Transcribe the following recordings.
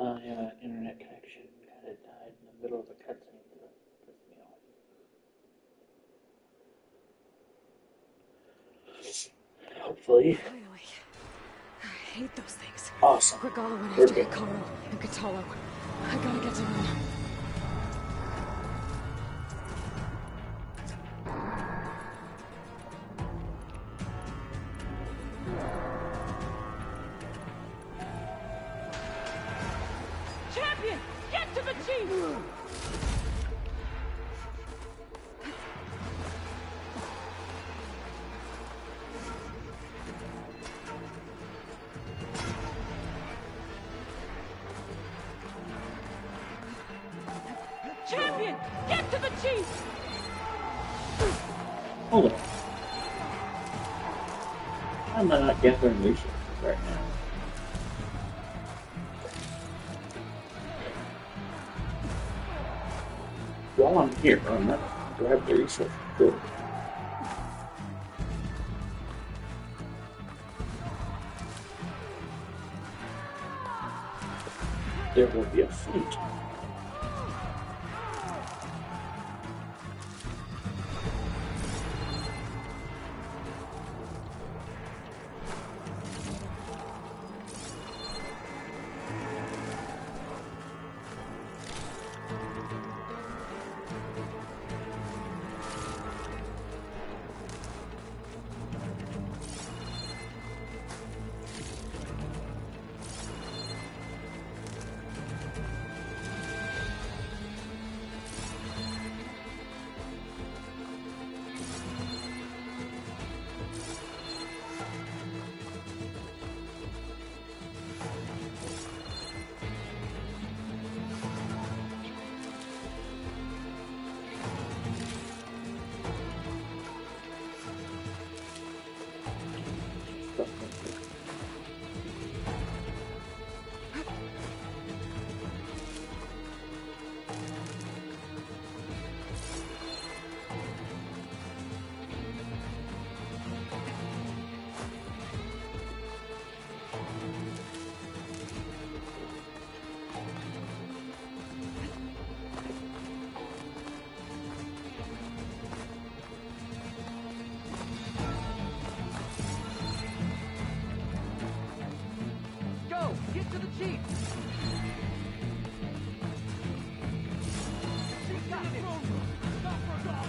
Yeah, internet connection kind of died in the middle of a cutscene. Pissed me off. Hopefully. Finally. I hate those things. Awesome. Regala went We're after good. Hikaru and Katalo. I gotta get to them. Champion! Get to the chief! Champion! Get to the chief! Hold on. I'm not gathering resources right now. While I'm here, I'm not grab the resources. Good. There will be a fleet. Go! Get to the chief! She's got it! Stop her, dog!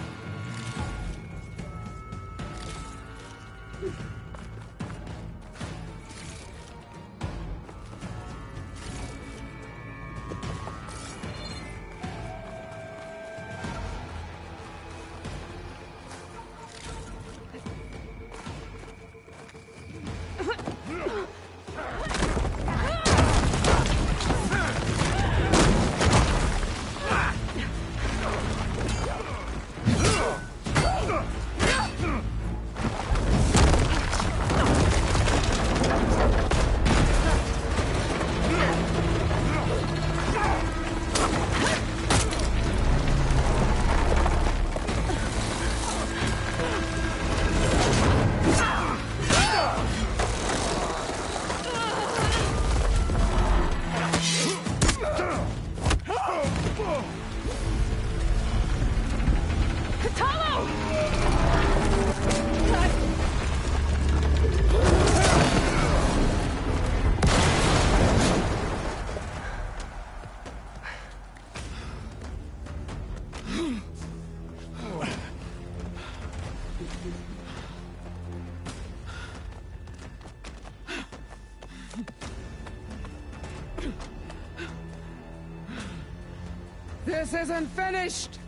This isn't finished!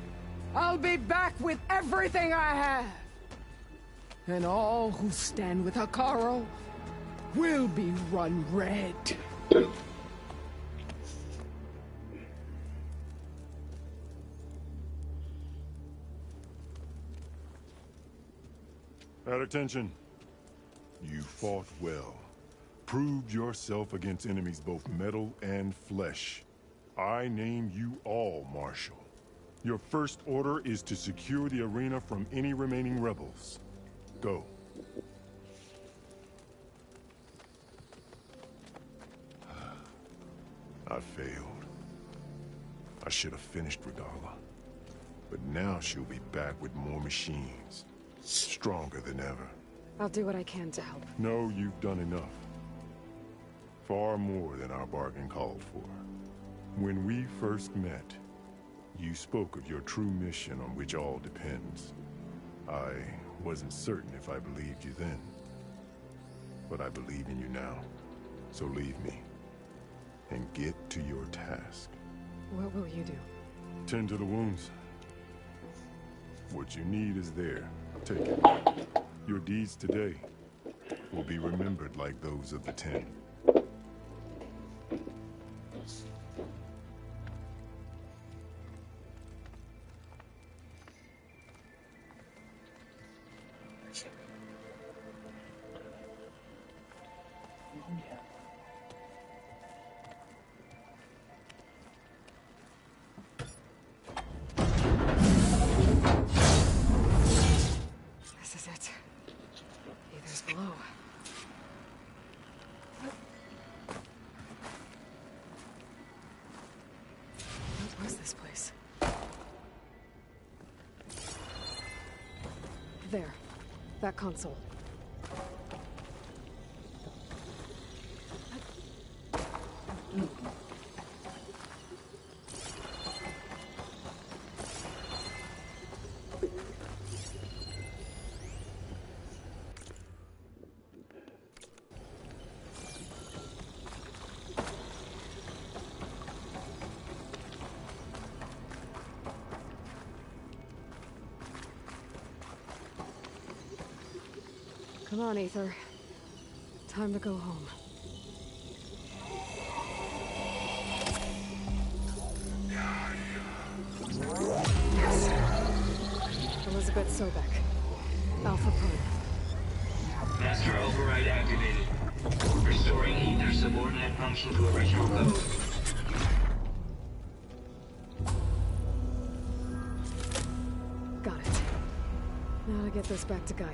I'll be back with everything I have! And all who stand with Hikaru will be run red. At attention. You fought well. Proved yourself against enemies both metal and flesh. I name you all Marshal. Your first order is to secure the arena from any remaining rebels. Go. I failed. I should have finished Regala. But now she'll be back with more machines. Stronger than ever. I'll do what I can to help. No, you've done enough. Far more than our bargain called for. When we first met, you spoke of your true mission on which all depends. I wasn't certain if I believed you then. But I believe in you now. So leave me. And get to your task. What will you do? Tend to the wounds. What you need is there. Take it. Your deeds today will be remembered like those of the 10. Yeah. This is it. Either's below. What was this place? There. That console. Come on, Aether. Time to go home. Yes. Elizabeth Sobek. Alpha Prime. Master override activated. Restoring ether subordinate function to original code. Got it. Now to get this back to Gaia.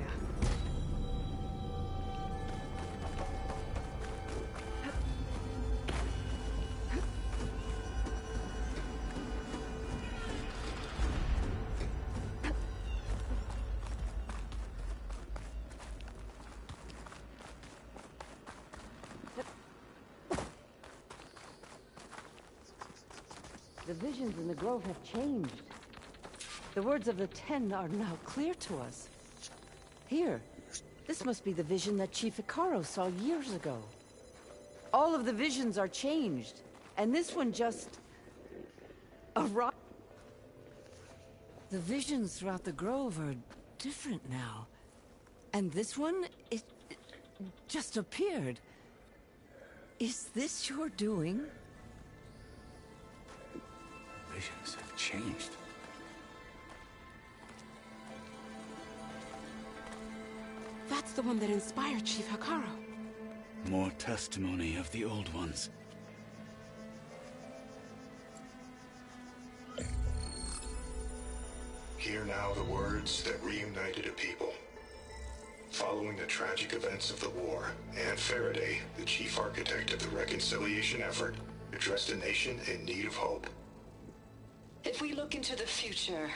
The visions in the grove have changed. The words of the 10 are now clear to us. Here, this must be the vision that Chief Icaro saw years ago. All of the visions are changed, and this one just... arrived. The visions throughout the grove are different now. And this one, it just appeared. Is this your doing? Visions have changed. That's the one that inspired Chief Hikaru. More testimony of the old ones. Hear now the words that reunited a people. Following the tragic events of the war, Anne Faraday, the chief architect of the reconciliation effort, addressed a nation in need of hope. If we look into the future,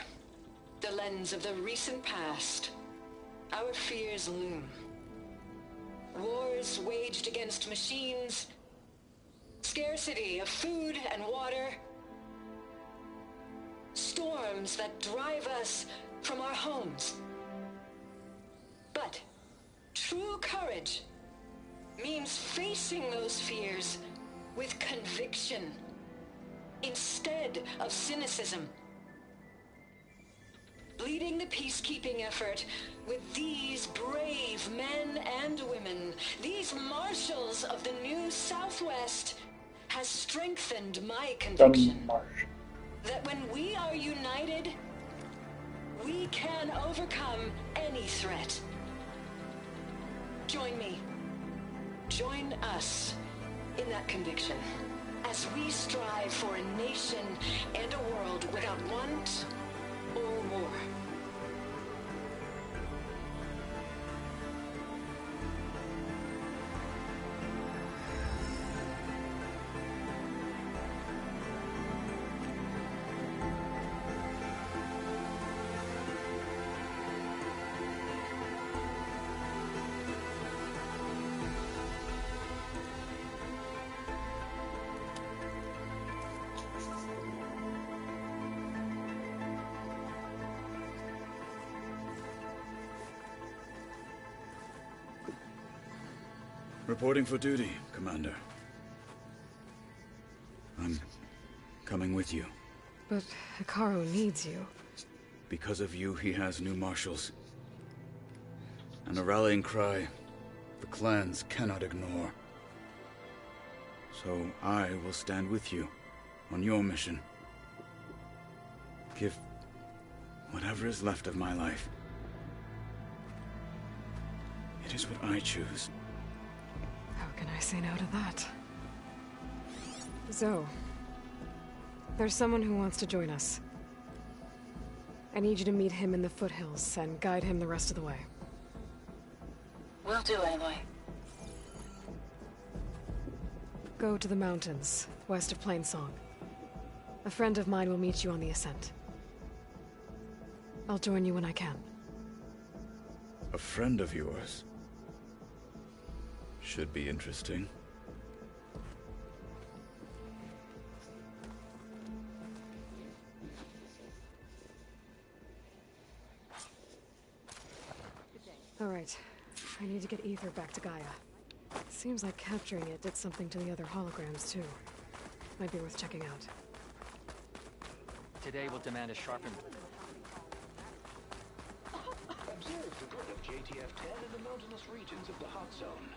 the lens of the recent past, our fears loom. Wars waged against machines, scarcity of food and water, storms that drive us from our homes. But true courage means facing those fears with conviction instead of cynicism. Leading the peacekeeping effort with these brave men and women, these marshals of the new Southwest, has strengthened my conviction that when we are united, we can overcome any threat. Join me. Join us in that conviction as we strive for a nation and a world without want or war. Reporting for duty, Commander. I'm coming with you. But Hikaru needs you. Because of you, he has new marshals. And a rallying cry the clans cannot ignore. So I will stand with you on your mission. Give whatever is left of my life. It is what I choose. How can I say no to that? Zoe, there's someone who wants to join us. I need you to meet him in the foothills and guide him the rest of the way. Will do, Aloy. Go to the mountains, west of Plainsong. A friend of mine will meet you on the ascent. I'll join you when I can. A friend of yours? Should be interesting. All right. I need to get Ether back to Gaia. Seems like capturing it did something to the other holograms, too. Might be worth checking out. Today will demand a sharpened... Observe the good of JTF-10 in the mountainous regions of the hot zone.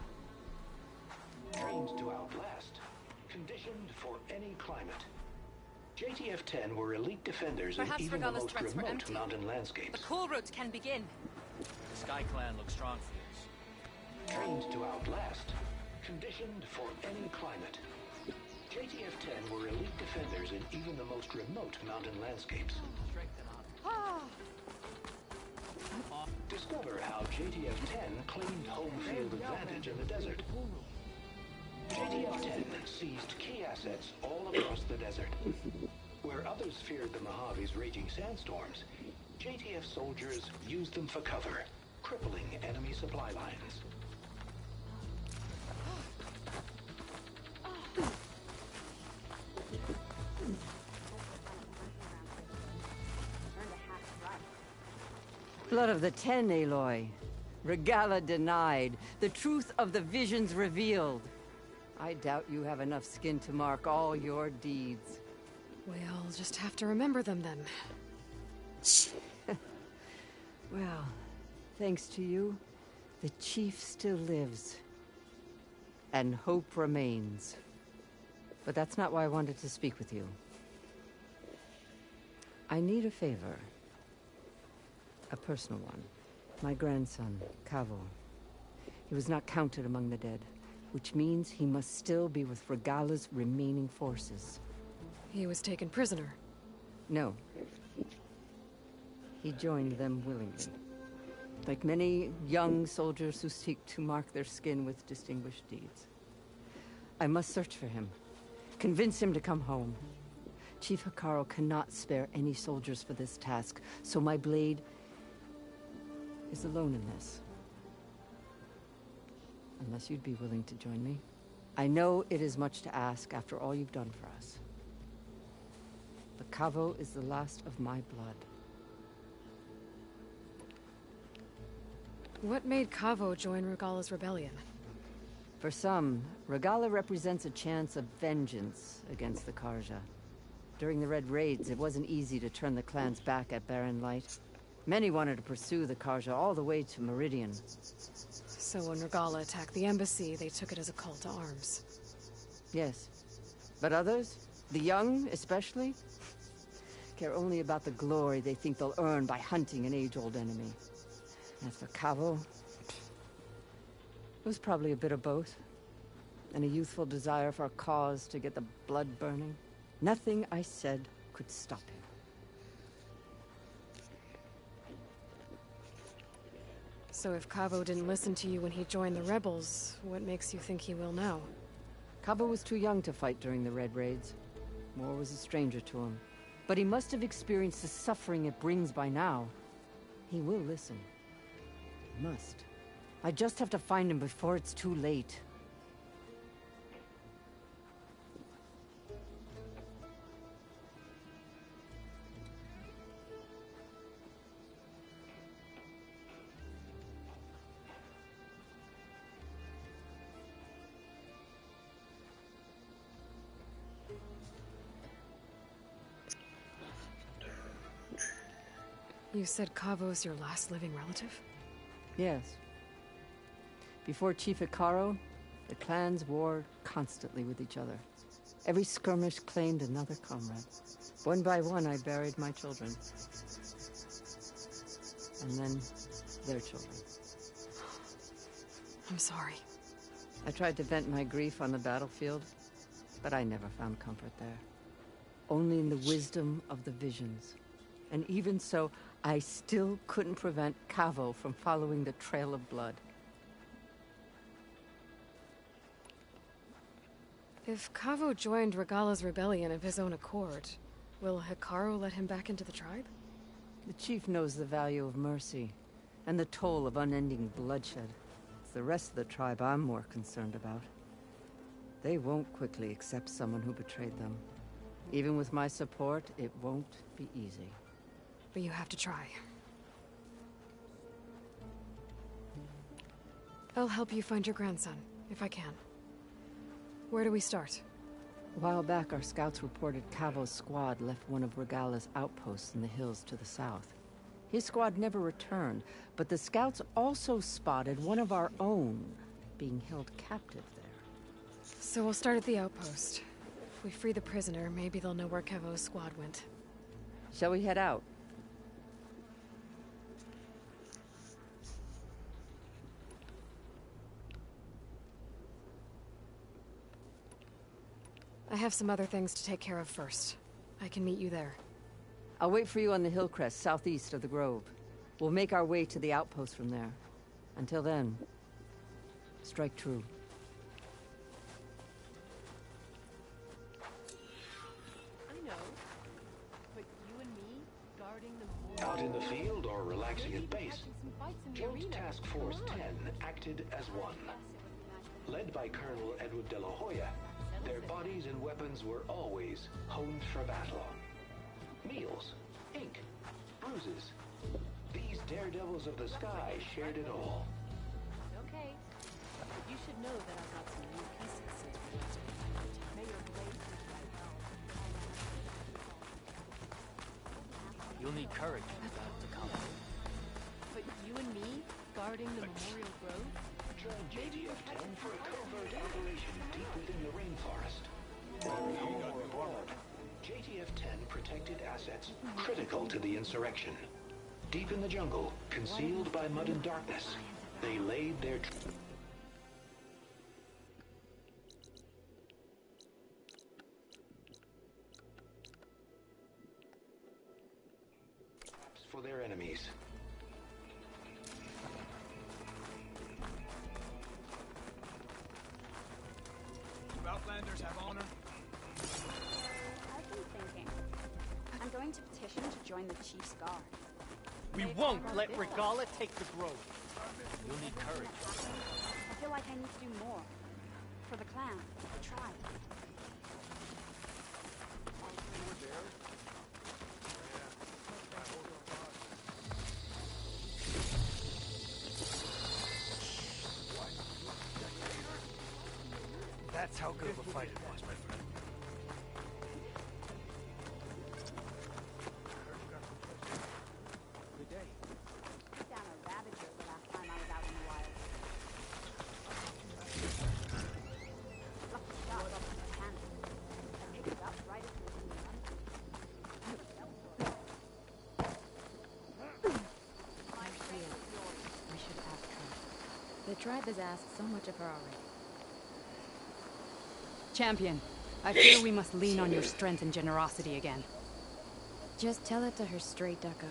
Trained to outlast, conditioned for any climate. JTF-10 were elite defenders in even the most remote mountain landscapes. The call route can begin. The Sky Clan looks strong for this. Trained to outlast, conditioned for any climate. JTF-10 were elite defenders in even the most remote mountain landscapes. Discover how JTF-10 claimed home field advantage in the desert. JTF-10 seized key assets all across the desert. Where others feared the Mojave's raging sandstorms, JTF soldiers used them for cover, crippling enemy supply lines. Blood of the Ten, Aloy. Regala denied. The truth of the visions revealed. I doubt you have enough skin to mark all your deeds. We'll just have to remember them then. Well, thanks to you, the Chief still lives. And hope remains. But that's not why I wanted to speak with you. I need a favor. A personal one. My grandson, Kavo. He was not counted among the dead, which means he must still be with Regala's remaining forces. He was taken prisoner. No. He joined them willingly. Like many young soldiers who seek to mark their skin with distinguished deeds. I must search for him. Convince him to come home. Chief Hikaru cannot spare any soldiers for this task, so my blade is alone in this. Unless you'd be willing to join me. I know it is much to ask after all you've done for us. But Kavo is the last of my blood. What made Kavo join Regala's rebellion? For some, Regala represents a chance of vengeance against the Karja. During the Red Raids, it wasn't easy to turn the clans back at Barren Light. Many wanted to pursue the Karja all the way to Meridian. So when Regala attacked the embassy, they took it as a call to arms. Yes. But others, the young especially, care only about the glory they think they'll earn by hunting an age-old enemy. As for Kavo, it was probably a bit of both. And a youthful desire for a cause to get the blood burning. Nothing I said could stop him. So if Kavo didn't listen to you when he joined the rebels, what makes you think he will now? Kavo was too young to fight during the Red Raids. War was a stranger to him. But he must have experienced the suffering it brings by now. He will listen. He must. I just have to find him before it's too late. You said Kavo's your last living relative? Yes. Before Chief Hikaru, the clans warred constantly with each other. Every skirmish claimed another comrade. One by one, I buried my children. And then their children. I'm sorry. I tried to vent my grief on the battlefield, but I never found comfort there. Only in the wisdom of the visions. And even so, I still couldn't prevent Kavo from following the trail of blood. If Kavo joined Regala's rebellion of his own accord, will Hikaru let him back into the tribe? The chief knows the value of mercy, and the toll of unending bloodshed. It's the rest of the tribe I'm more concerned about. They won't quickly accept someone who betrayed them. Even with my support, it won't be easy. But you have to try. I'll help you find your grandson, if I can. Where do we start? A while back, our scouts reported Kavo's squad left one of Regala's outposts in the hills to the south. His squad never returned, but the scouts also spotted one of our own being held captive there. So we'll start at the outpost. If we free the prisoner, maybe they'll know where Kavo's squad went. Shall we head out? I have some other things to take care of first. I can meet you there. I'll wait for you on the hill crest southeast of the grove. We'll make our way to the outpost from there. Until then, strike true. I know, but you and me guarding the Out in the field or relaxing at base, Joint Task Force 10 acted as one. Led by Colonel Edward de la Hoya, their bodies and weapons were always honed for battle. Meals, ink, bruises. These daredevils of the sky shared it all. Okay. You should know that I've got some new pieces since we last met. May your blade be right now. You'll need courage to come. But you and me guarding the Memorial Grove? Join JTF-10 for a covert operation deep within the rainforest. Whether at home or abroad, JTF-10 protected assets critical to the insurrection. Deep in the jungle, concealed by mud and darkness, they laid their traps for their enemies. Outlanders have honor? I've been thinking. I'm going to petition to join the Chief's Guard. We won't let Regala take the grove. You'll need courage. I feel like I need to do more. For the clan, the tribe. That's how good of a fight it was, my friend. Good day. Took down a ravager the last time I was out in the wild. Lucky shot off his cannon. Picked it up right as it was My strength is yours. We should ask her. The tribe has asked so much of her already. Champion, I feel we must lean on your strength and generosity again. Just tell it to her straight, Daka.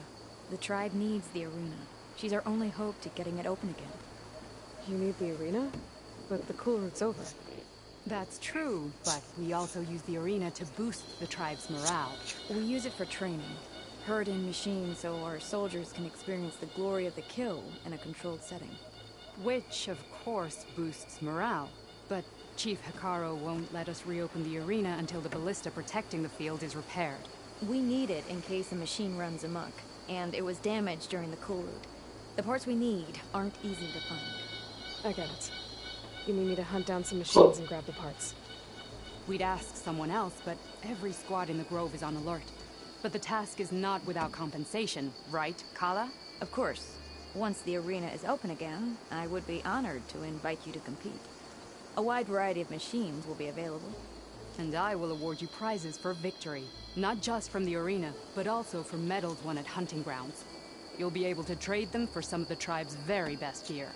The tribe needs the arena. She's our only hope to getting it open again. You need the arena? But the cool route's over. That's true, but we also use the arena to boost the tribe's morale. We use it for training. Herd in machines so our soldiers can experience the glory of the kill in a controlled setting. Which, of course, boosts morale. But Chief Hikaru won't let us reopen the arena until the ballista protecting the field is repaired. We need it in case a machine runs amok, and it was damaged during the cool route. The parts we need aren't easy to find. I get it. You need me to hunt down some machines and grab the parts. We'd ask someone else, but every squad in the grove is on alert. But the task is not without compensation, right, Kala? Of course. Once the arena is open again, I would be honored to invite you to compete. A wide variety of machines will be available. And I will award you prizes for victory. Not just from the arena, but also for medals won at hunting grounds. You'll be able to trade them for some of the tribe's very best gear.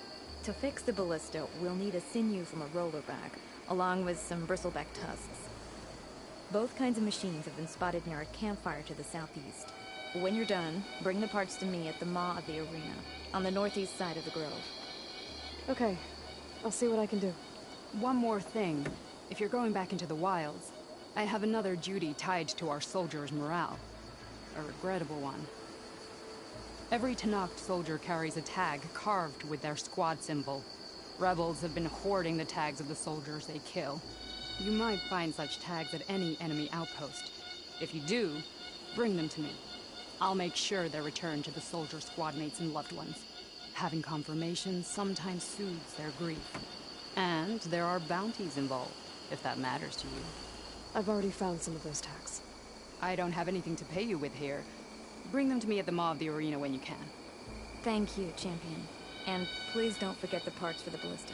To fix the ballista, we'll need a sinew from a rollerback, along with some bristleback tusks. Both kinds of machines have been spotted near a campfire to the southeast. When you're done, bring the parts to me at the maw of the arena, on the northeast side of the grove. Okay, I'll see what I can do. One more thing. If you're going back into the wilds, I have another duty tied to our soldiers' morale. A regrettable one. Every Tenakth soldier carries a tag carved with their squad symbol. Rebels have been hoarding the tags of the soldiers they kill. You might find such tags at any enemy outpost. If you do, bring them to me. I'll make sure they're returned to the soldier squad mates and loved ones. Having confirmation sometimes soothes their grief. And there are bounties involved, if that matters to you. I've already found some of those tags. I don't have anything to pay you with here. Bring them to me at the maw of the arena when you can. Thank you, Champion. And please don't forget the parts for the ballista.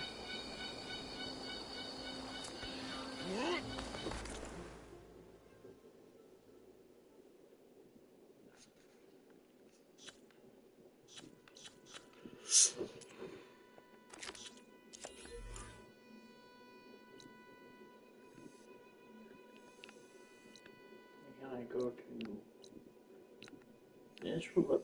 Can I go to this room?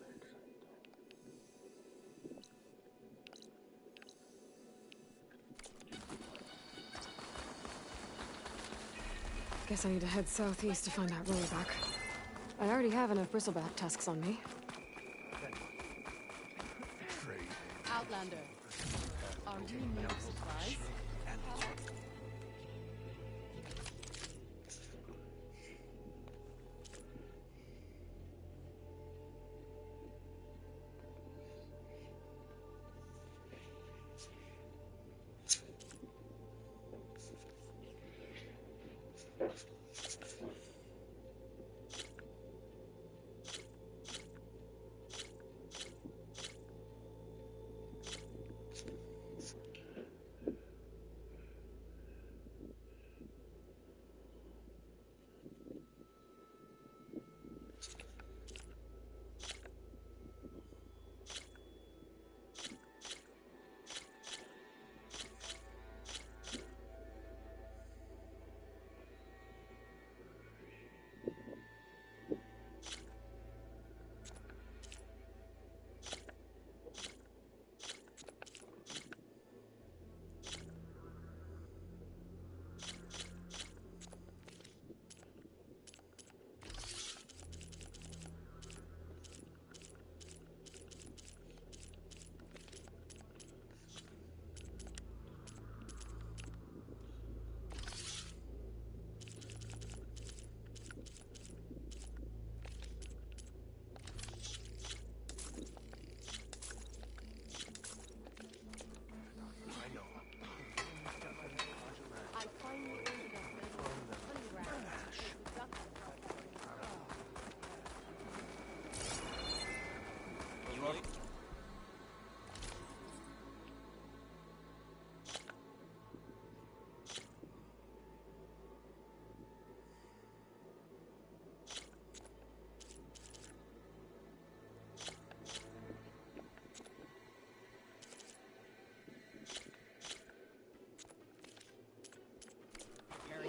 Guess I need to head southeast to find that rollerback. I already have enough bristleback tusks on me. Outlander, are you in need of supplies?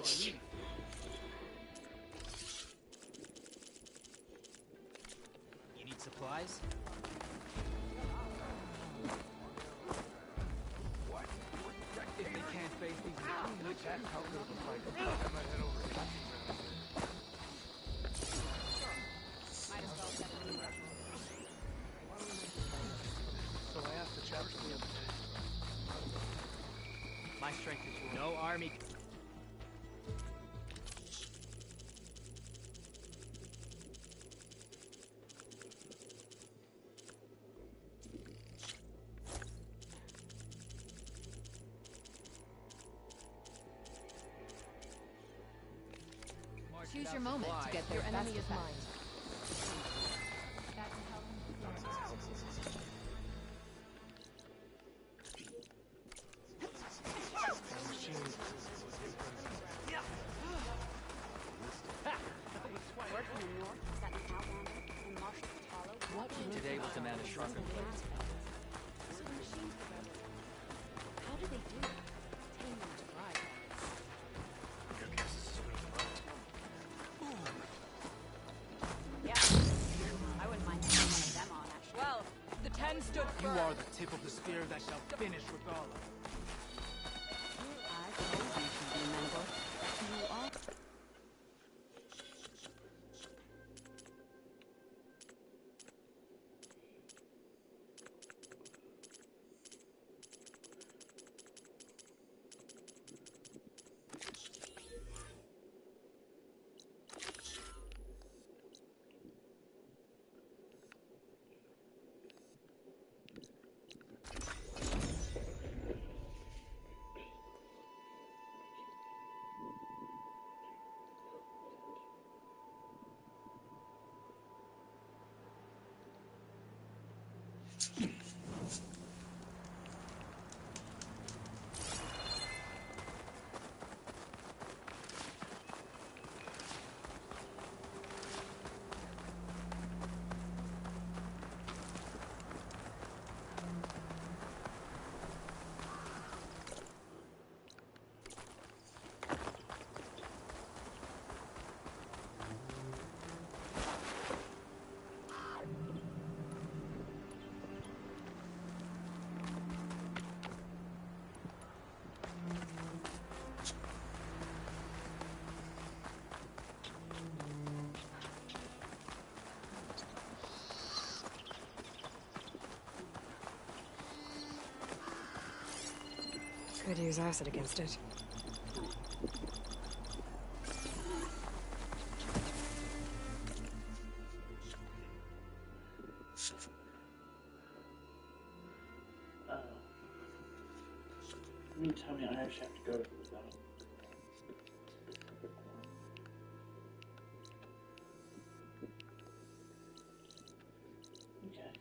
You need supplies? What? If they can't face these machines, that's how good of a fight. I might head over to Might as well set it up. So I asked the chaps the other day. My strength is yours. No army. Choose your moment to get their enemy is mine. Word from the north is that an outlander in Marshal Patalo brought in Today was the man who struck him. So the machines were rebels. How did they do it? Tame them to ride. Yeah. I wouldn't mind having one of them on, actually. Well, the 10 stood You firm. are the tip of the spear that shall finish Regala. I told you she'd be amenable. You are. Could use acid against it. You tell me I actually have to go to the zone. Okay.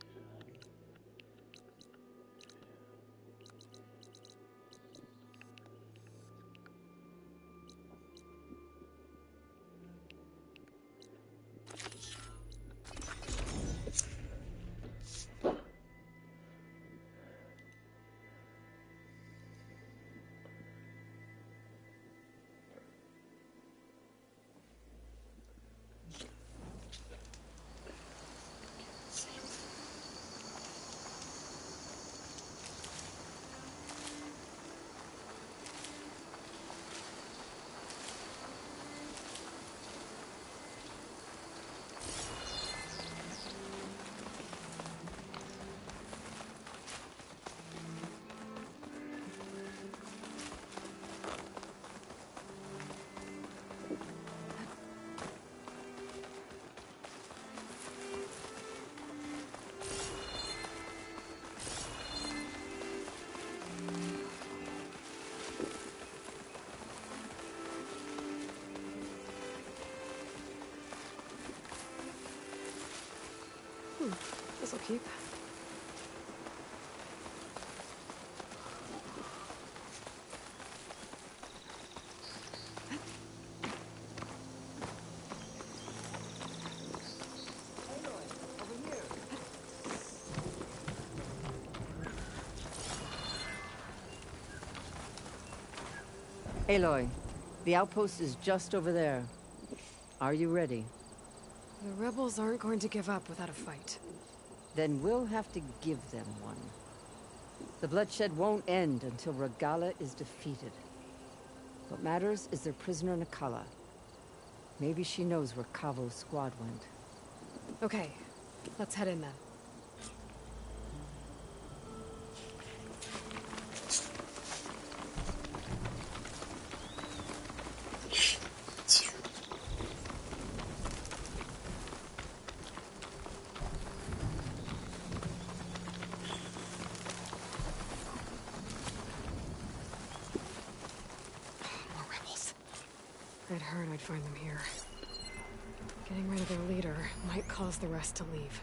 This'll keep. Aloy, the outpost is just over there. Are you ready? The rebels aren't going to give up without a fight. Then we'll have to give them one. The bloodshed won't end until Regala is defeated. What matters is their prisoner Nakala. Maybe she knows where Kavo's squad went. Okay, let's head in then. I'd heard I'd find them here. Getting rid of their leader might cause the rest to leave.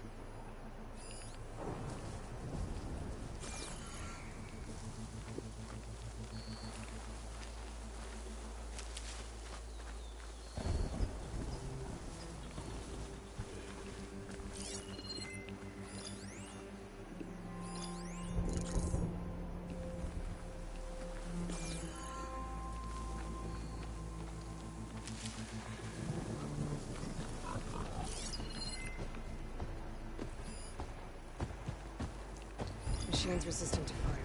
machines resistant to fire.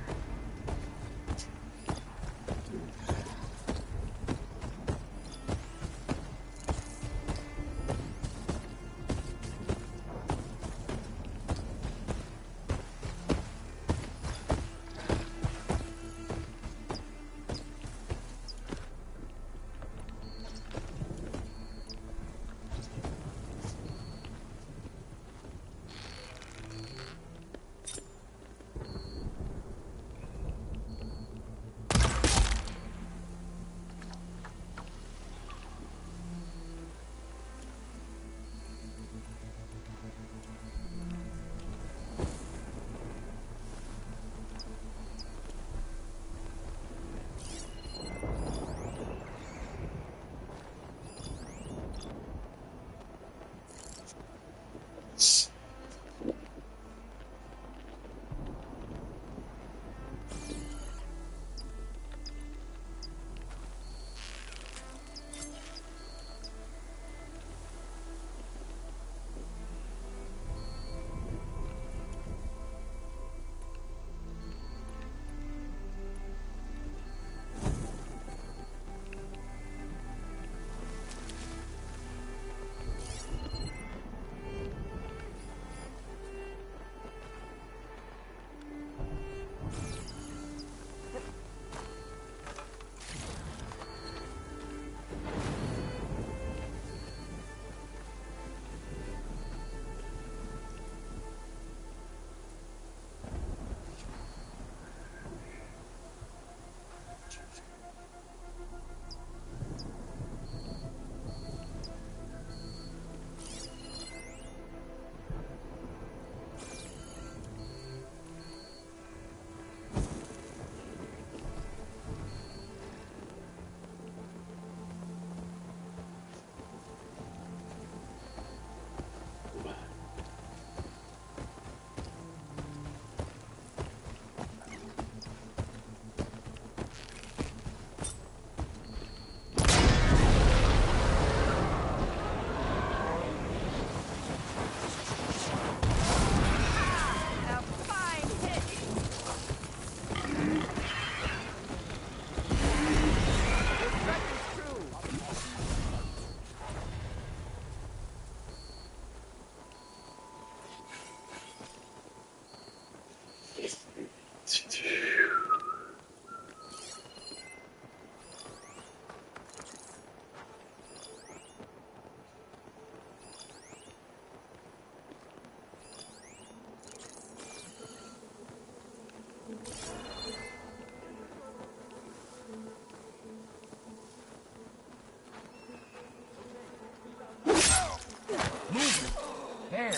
There.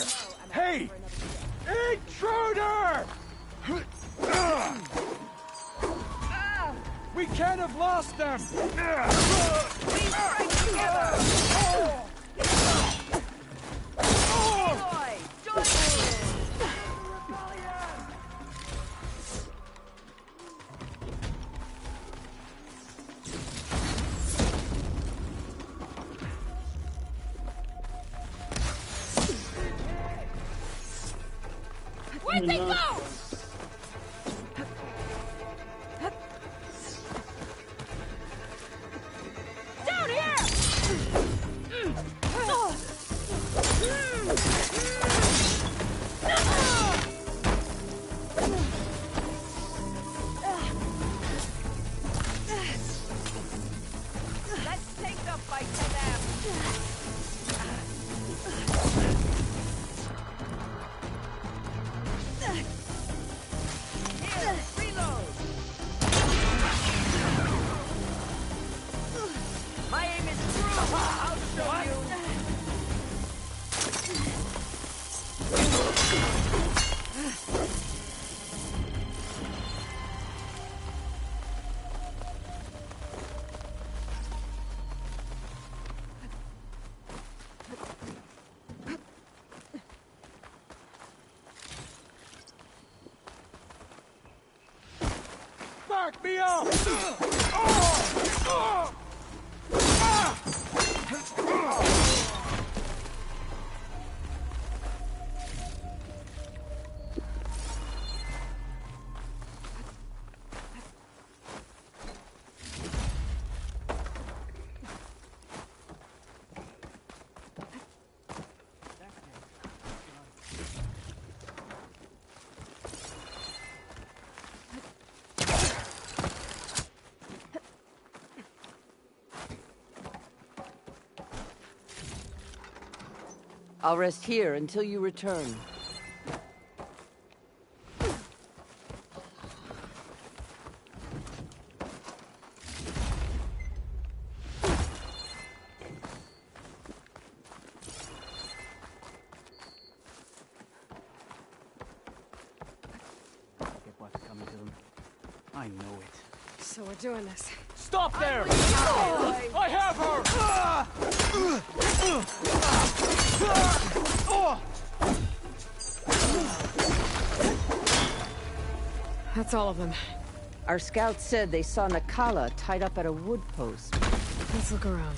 Hey! Intruder! We can't have lost them! We strike together! Aloy, join me! Where'd they go? Down here! Let's take the fight to them! Here, reload! My aim is true! I'll show you! Back me up! I'll rest here until you return. Get what's coming to them. I know it. So we're doing this. Stop there! I have her! That's all of them. Our scouts said they saw Nakala tied up at a wood post. Let's look around.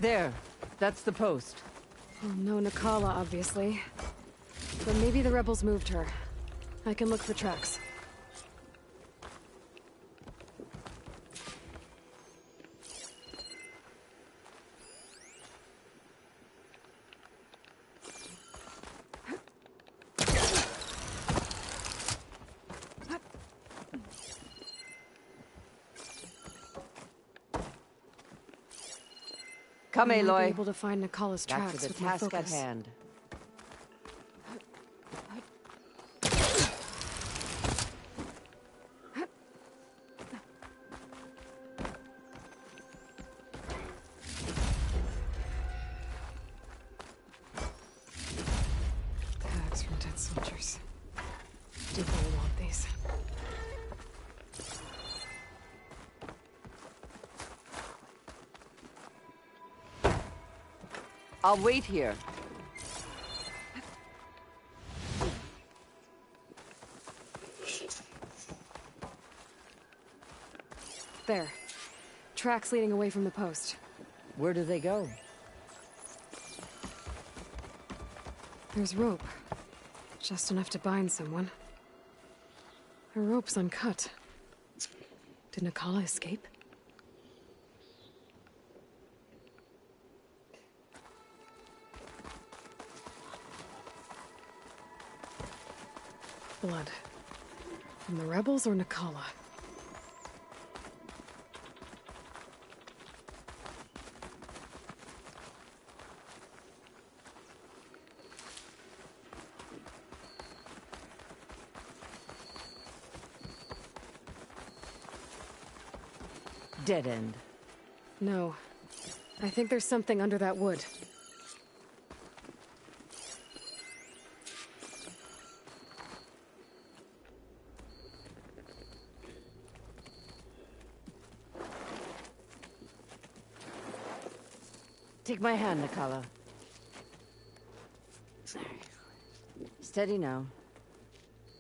There. That's the post. Well, no Nakala, obviously. But maybe the rebels moved her. I can look for tracks. Come, I might Aloy. be able to find Nakala's Back tracks to the with my task at focus. hand. Tags from dead soldiers. Depot will want these. I'll wait here. There. Tracks leading away from the post. Where do they go? There's rope. Just enough to bind someone. The rope's uncut. Did Nakala escape? Blood. From the rebels or Nakala? Dead end. No. I think there's something under that wood. Take my hand, Nakala. Steady now.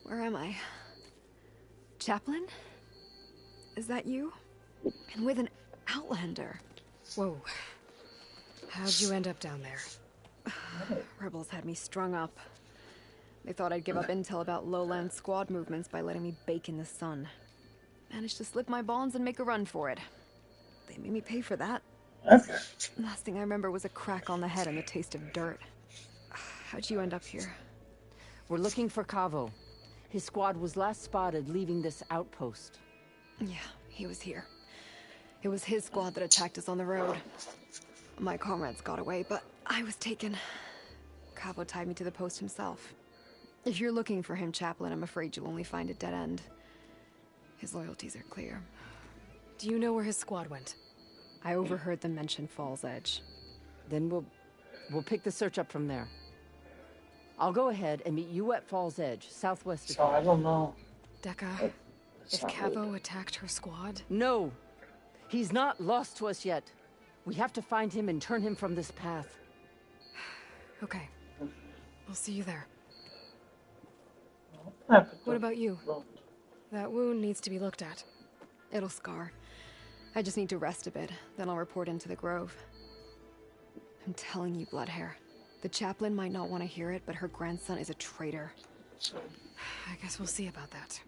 Where am I? Chaplain? Is that you? And with an Outlander. Whoa. How'd you end up down there? Rebels had me strung up. They thought I'd give up intel about lowland squad movements by letting me bake in the sun. Managed to slip my bonds and make a run for it. They made me pay for that. Last thing I remember was a crack on the head and the taste of dirt. How'd you end up here? We're looking for Cavo. His squad was last spotted leaving this outpost. Yeah, he was here. It was his squad that attacked us on the road. My comrades got away, but I was taken. Cavo tied me to the post himself. If you're looking for him, Chaplain, I'm afraid you'll only find a dead end. His loyalties are clear. Do you know where his squad went? I overheard them mention Fall's Edge. Then we'll pick the search up from there. I'll go ahead and meet you at Fall's Edge, southwest of So here. I don't know. Dekka, if not Cavo really. attacked her squad... No! He's not lost to us yet. We have to find him and turn him from this path. Okay. I'll see you there. What about you? That wound needs to be looked at. It'll scar. I just need to rest a bit, then I'll report into the Grove. I'm telling you, Bloodhair. The chaplain might not want to hear it, but her grandson is a traitor. I guess we'll see about that.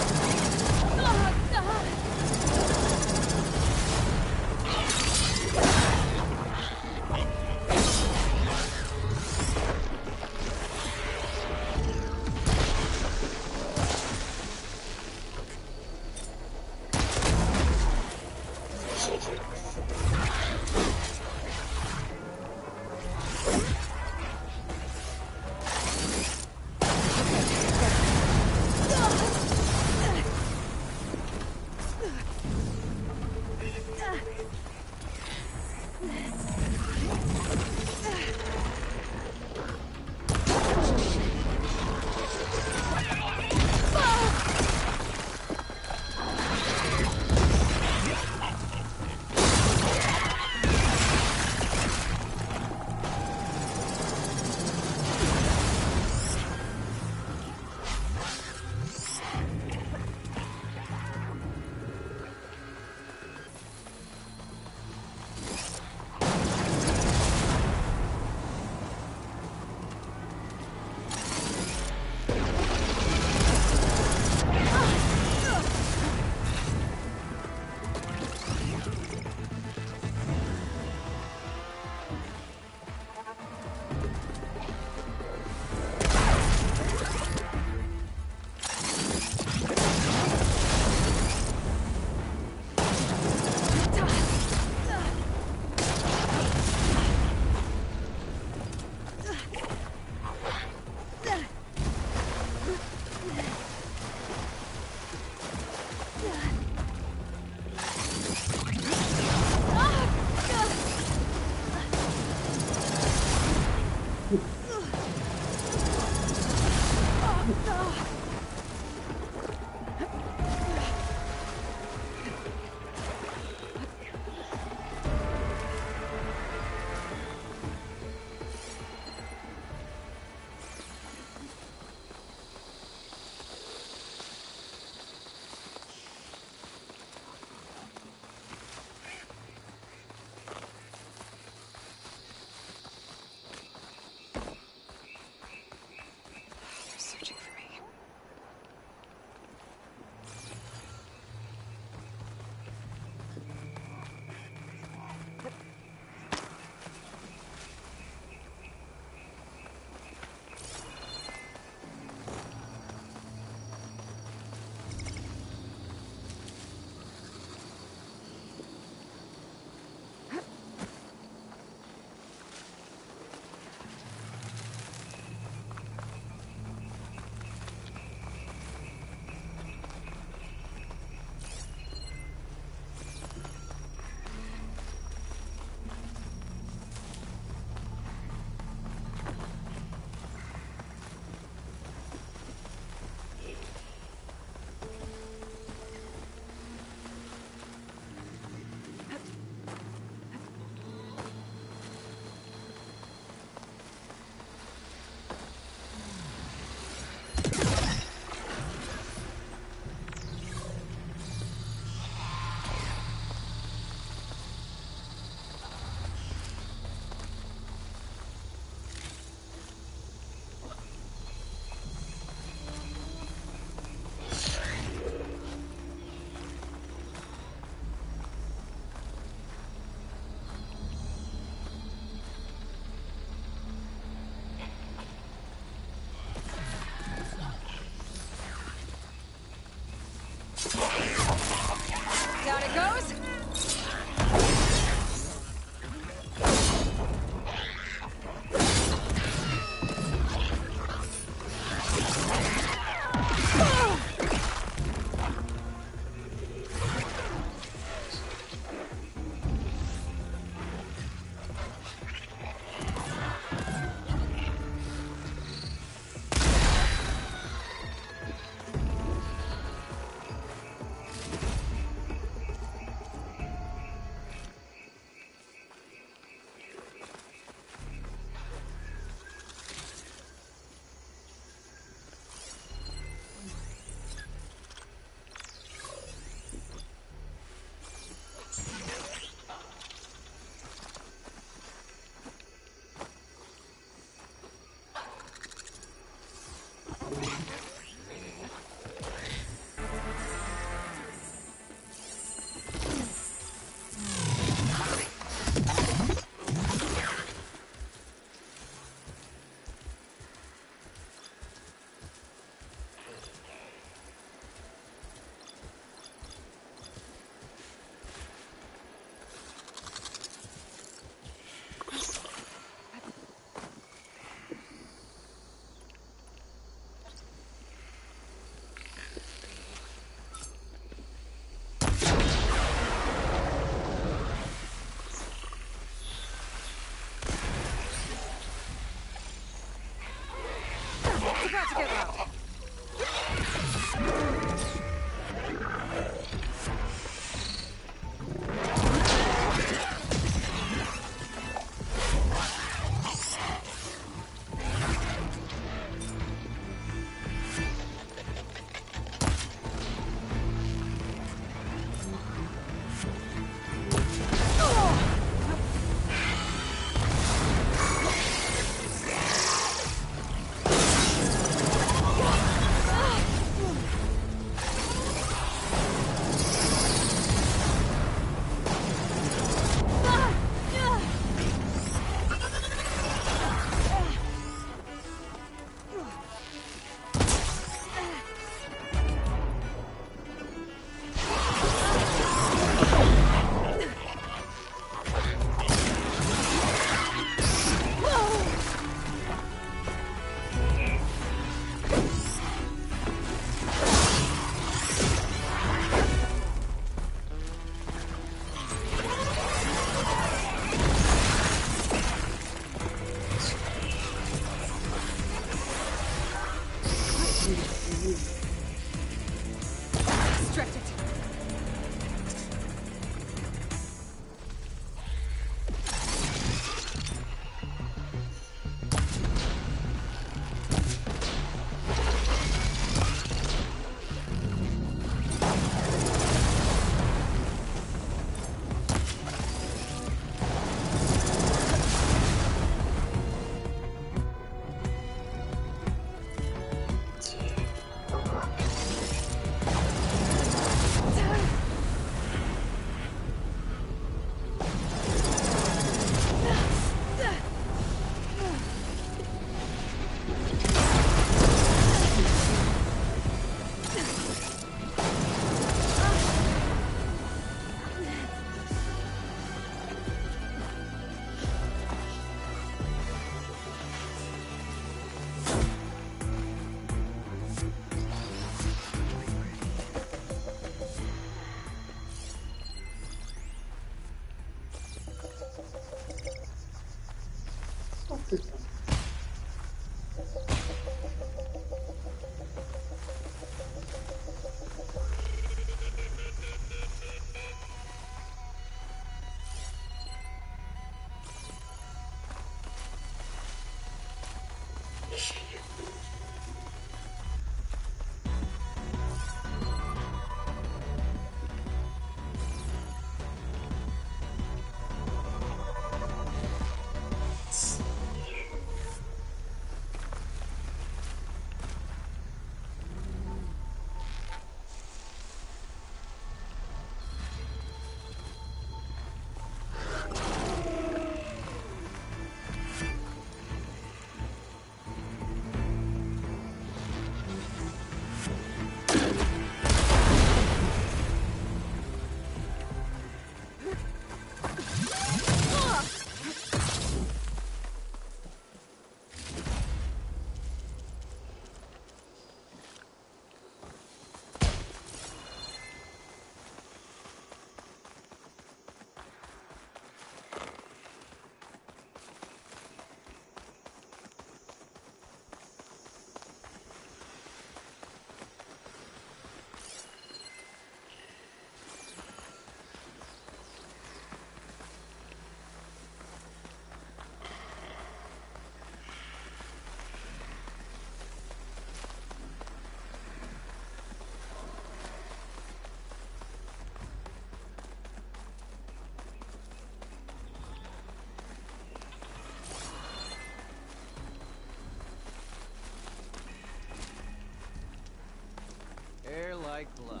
Hair like blood.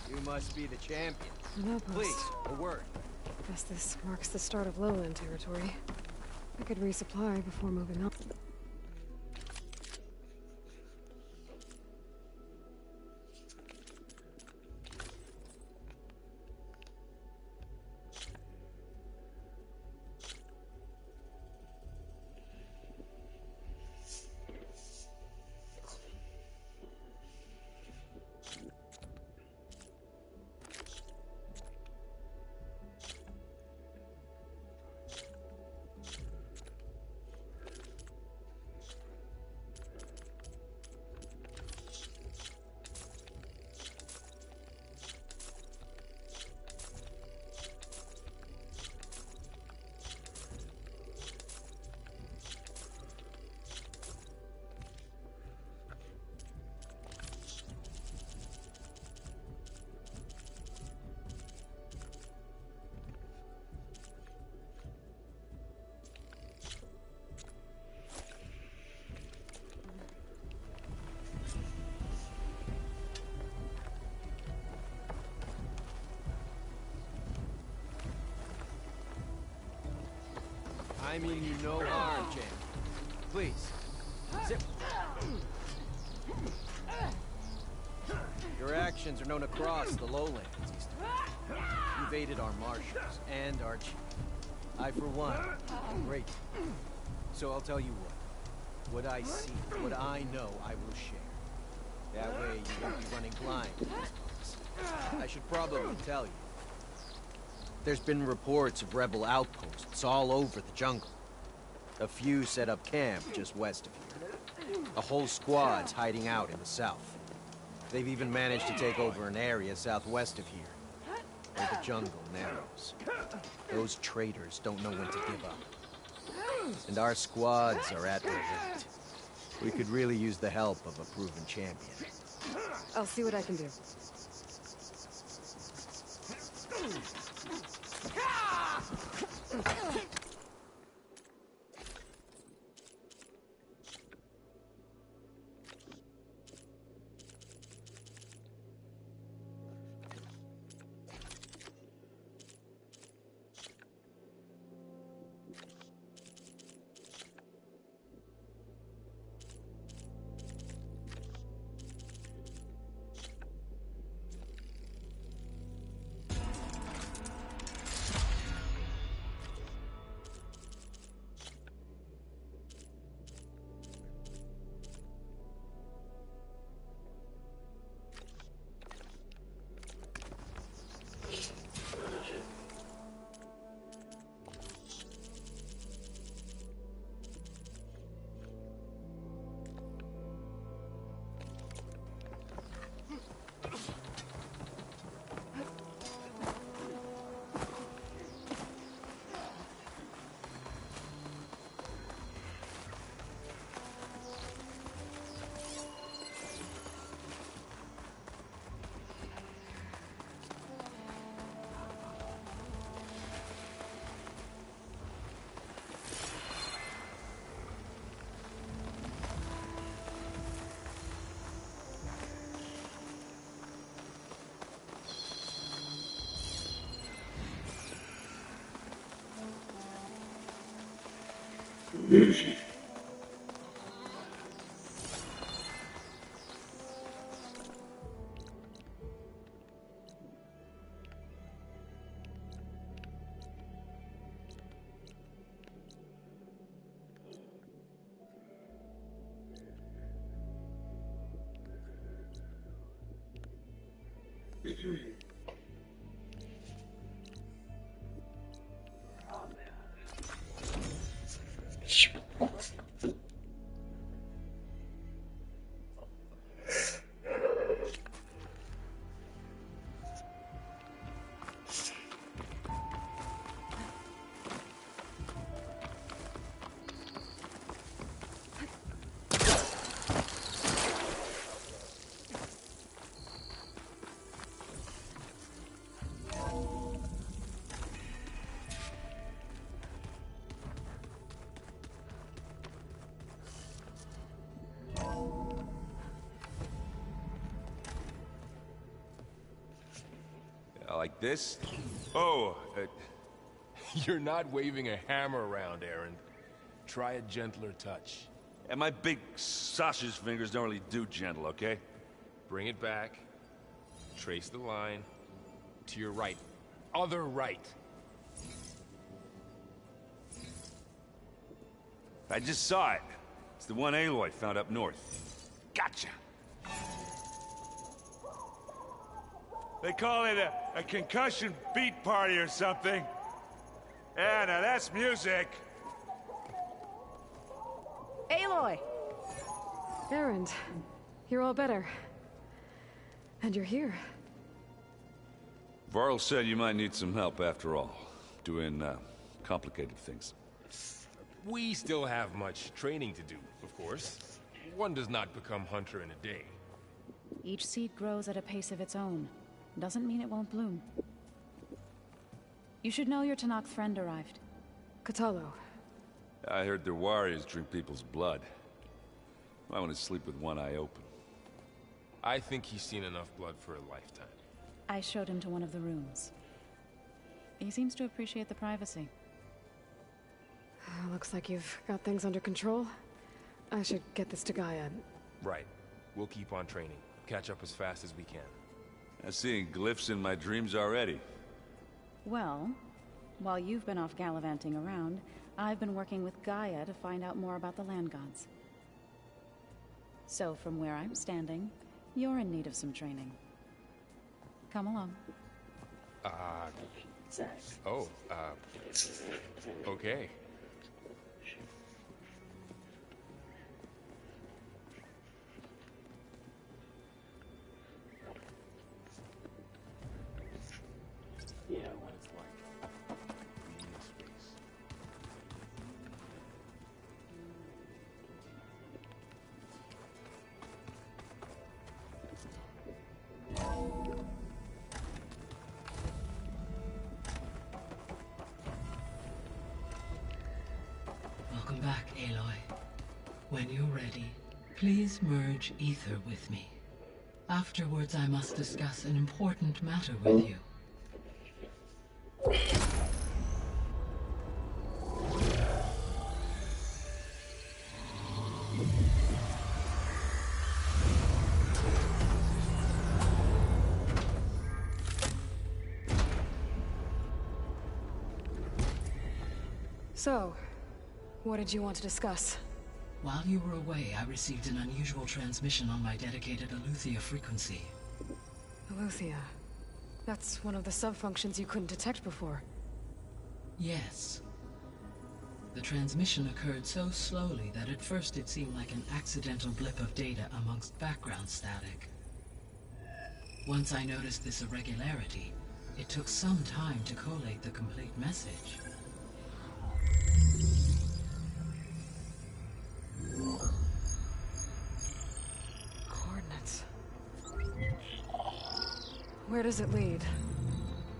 You must be the champion. No, Please, a word. Guess this marks the start of lowland territory. I could resupply before moving on. I mean you no harm, champ. Please, zip. Your actions are known across the lowlands, Eastern. You've aided our marshals and our chief. I, for one, am grateful. So I'll tell you what. What I see, what I know, I will share. That way you won't be running blind to these bugs. I should probably tell you. There's been reports of rebel outposts all over the jungle. A few set up camp just west of here. A whole squad's hiding out in the south. They've even managed to take over an area southwest of here, where the jungle narrows. Those traitors don't know when to give up. And our squads are at their limit. We could really use the help of a proven champion. I'll see what I can do. Like this? Oh, you're not waving a hammer around, Aaron. Try a gentler touch. And my big sausage fingers don't really do gentle, okay? Bring it back. Trace the line. To your right. Other right. I just saw it. It's the one Aloy found up north. Gotcha! They call it a concussion beat party or something. Yeah, now that's music. Aloy! Erend, you're all better. And you're here. Varl said you might need some help after all. Doing, complicated things. We still have much training to do, of course. One does not become hunter in a day. Each seed grows at a pace of its own. Doesn't mean it won't bloom. You should know your Tanakh friend arrived. Katalo. I heard their warriors drink people's blood. I want to sleep with one eye open. I think he's seen enough blood for a lifetime. I showed him to one of the rooms. He seems to appreciate the privacy. Looks like you've got things under control. I should get this to Gaia. Right. We'll keep on training. Catch up as fast as we can. I'm seeing glyphs in my dreams already. Well, while you've been off gallivanting around, I've been working with Gaia to find out more about the land gods. So from where I'm standing, you're in need of some training. Come along. Okay. Yeah, what it's like. Welcome back, Aloy. When you're ready, please merge ether with me. Afterwards, I must discuss an important matter with you. So, what did you want to discuss? While you were away, I received an unusual transmission on my dedicated Aletheia frequency. Aletheia. That's one of the sub-functions you couldn't detect before. Yes. The transmission occurred so slowly that at first it seemed like an accidental blip of data amongst background static. Once I noticed this irregularity, it took some time to collate the complete message. Coordinates. Where does it lead?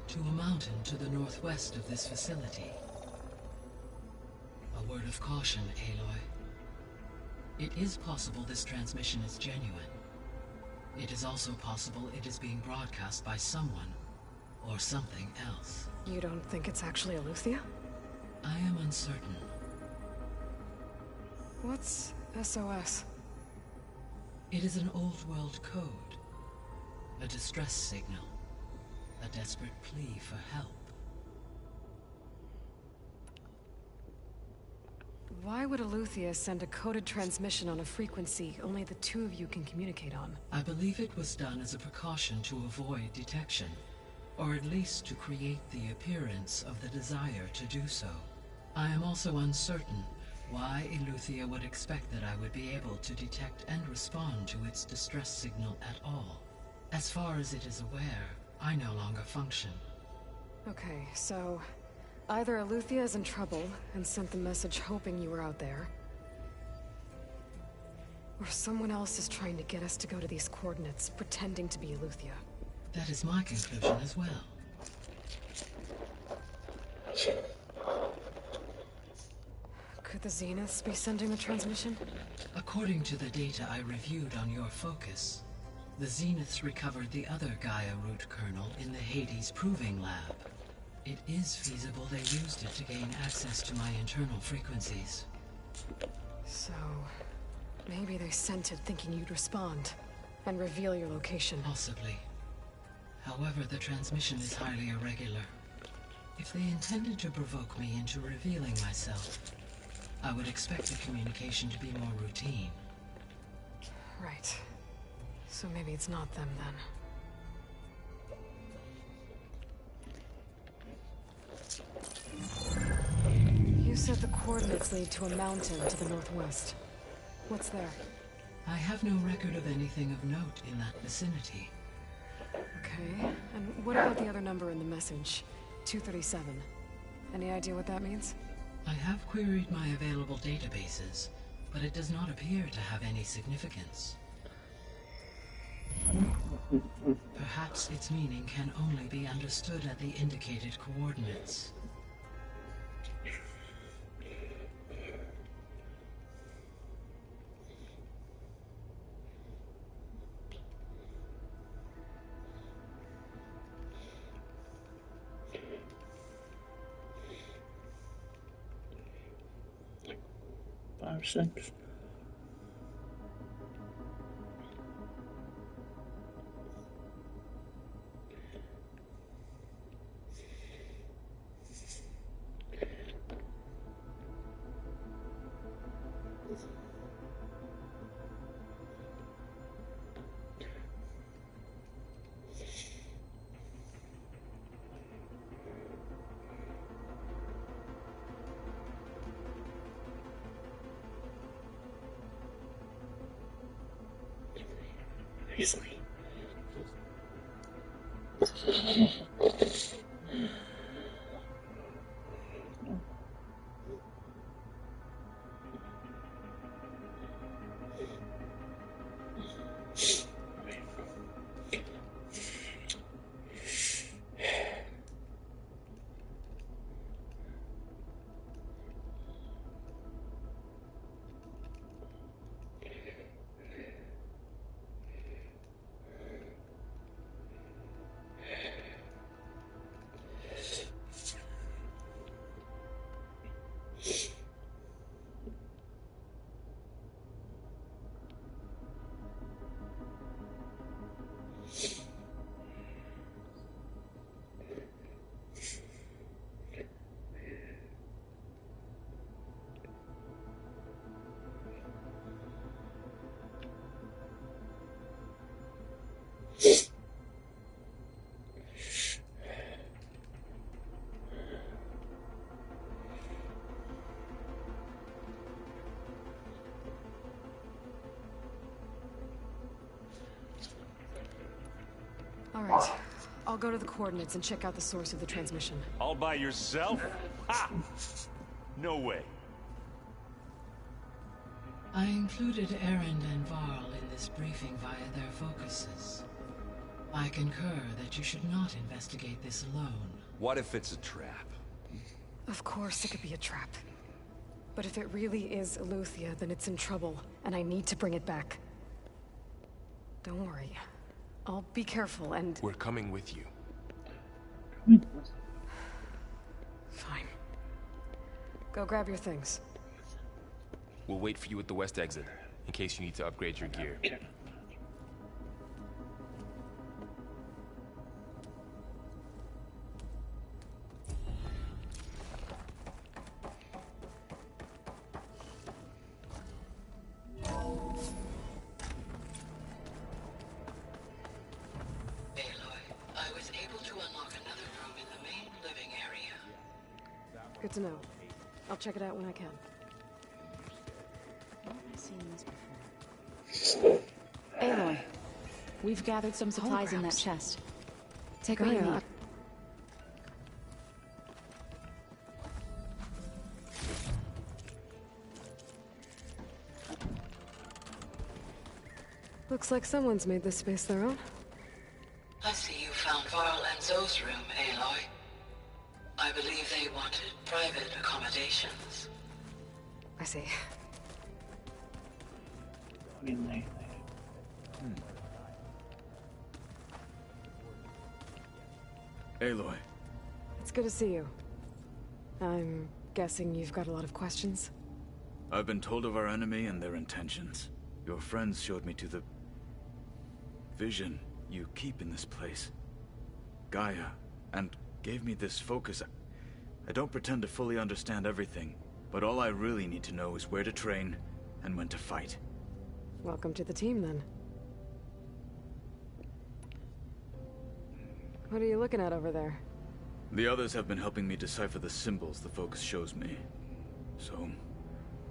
To a mountain to the northwest of this facility. A word of caution, Aloy. It is possible this transmission is genuine. It is also possible it is being broadcast by someone or something else. You don't think it's actually Aletheia? I am uncertain. What's SOS? It is an old-world code. A distress signal. A desperate plea for help. Why would Eleuthia send a coded transmission on a frequency only the two of you can communicate on? I believe it was done as a precaution to avoid detection, or at least to create the appearance of the desire to do so. I am also uncertain why Eleuthia would expect that I would be able to detect and respond to its distress signal at all. As far as it is aware, I no longer function. Okay, so either Eleuthia is in trouble and sent the message hoping you were out there, or someone else is trying to get us to go to these coordinates, pretending to be Eleuthia. That is my conclusion as well. Could the Zeniths be sending the transmission? According to the data I reviewed on your focus, the Zeniths recovered the other Gaia root kernel in the Hades Proving Lab. It is feasible they used it to gain access to my internal frequencies. So, maybe they sent it thinking you'd respond and reveal your location. Possibly. However, the transmission is highly irregular. If they intended to provoke me into revealing myself, I would expect the communication to be more routine. Right. So maybe it's not them then. You said the coordinates lead to a mountain to the northwest. What's there? I have no record of anything of note in that vicinity. Okay, and what about the other number in the message? 237. Any idea what that means? I have queried my available databases, but it does not appear to have any significance. Perhaps its meaning can only be understood at the indicated coordinates. Five, six. Seriously. All right. I'll go to the coordinates and check out the source of the transmission. All by yourself? Ha! No way. I included Erend and Varl in this briefing via their focuses. I concur that you should not investigate this alone. What if it's a trap? Of course it could be a trap. But if it really is Eleuthia, then it's in trouble, and I need to bring it back. Don't worry. I'll be careful and... We're coming with you. Fine. Go grab your things. We'll wait for you at the west exit, in case you need to upgrade your gear. Good to know. I'll check it out when I can. Aloy, we've gathered some supplies in that chest. Take what you need. Looks like someone's made this space their own. I see you found Varl and Zoe's room, Aloy. I believe they wanted private accommodations. I see. Aloy. It's good to see you. I'm guessing you've got a lot of questions? I've been told of our enemy and their intentions. Your friends showed me to the vision you keep in this place, Gaia, and gave me this focus. I don't pretend to fully understand everything, but all I really need to know is where to train and when to fight. Welcome to the team, then. What are you looking at over there? The others have been helping me decipher the symbols the focus shows me. So,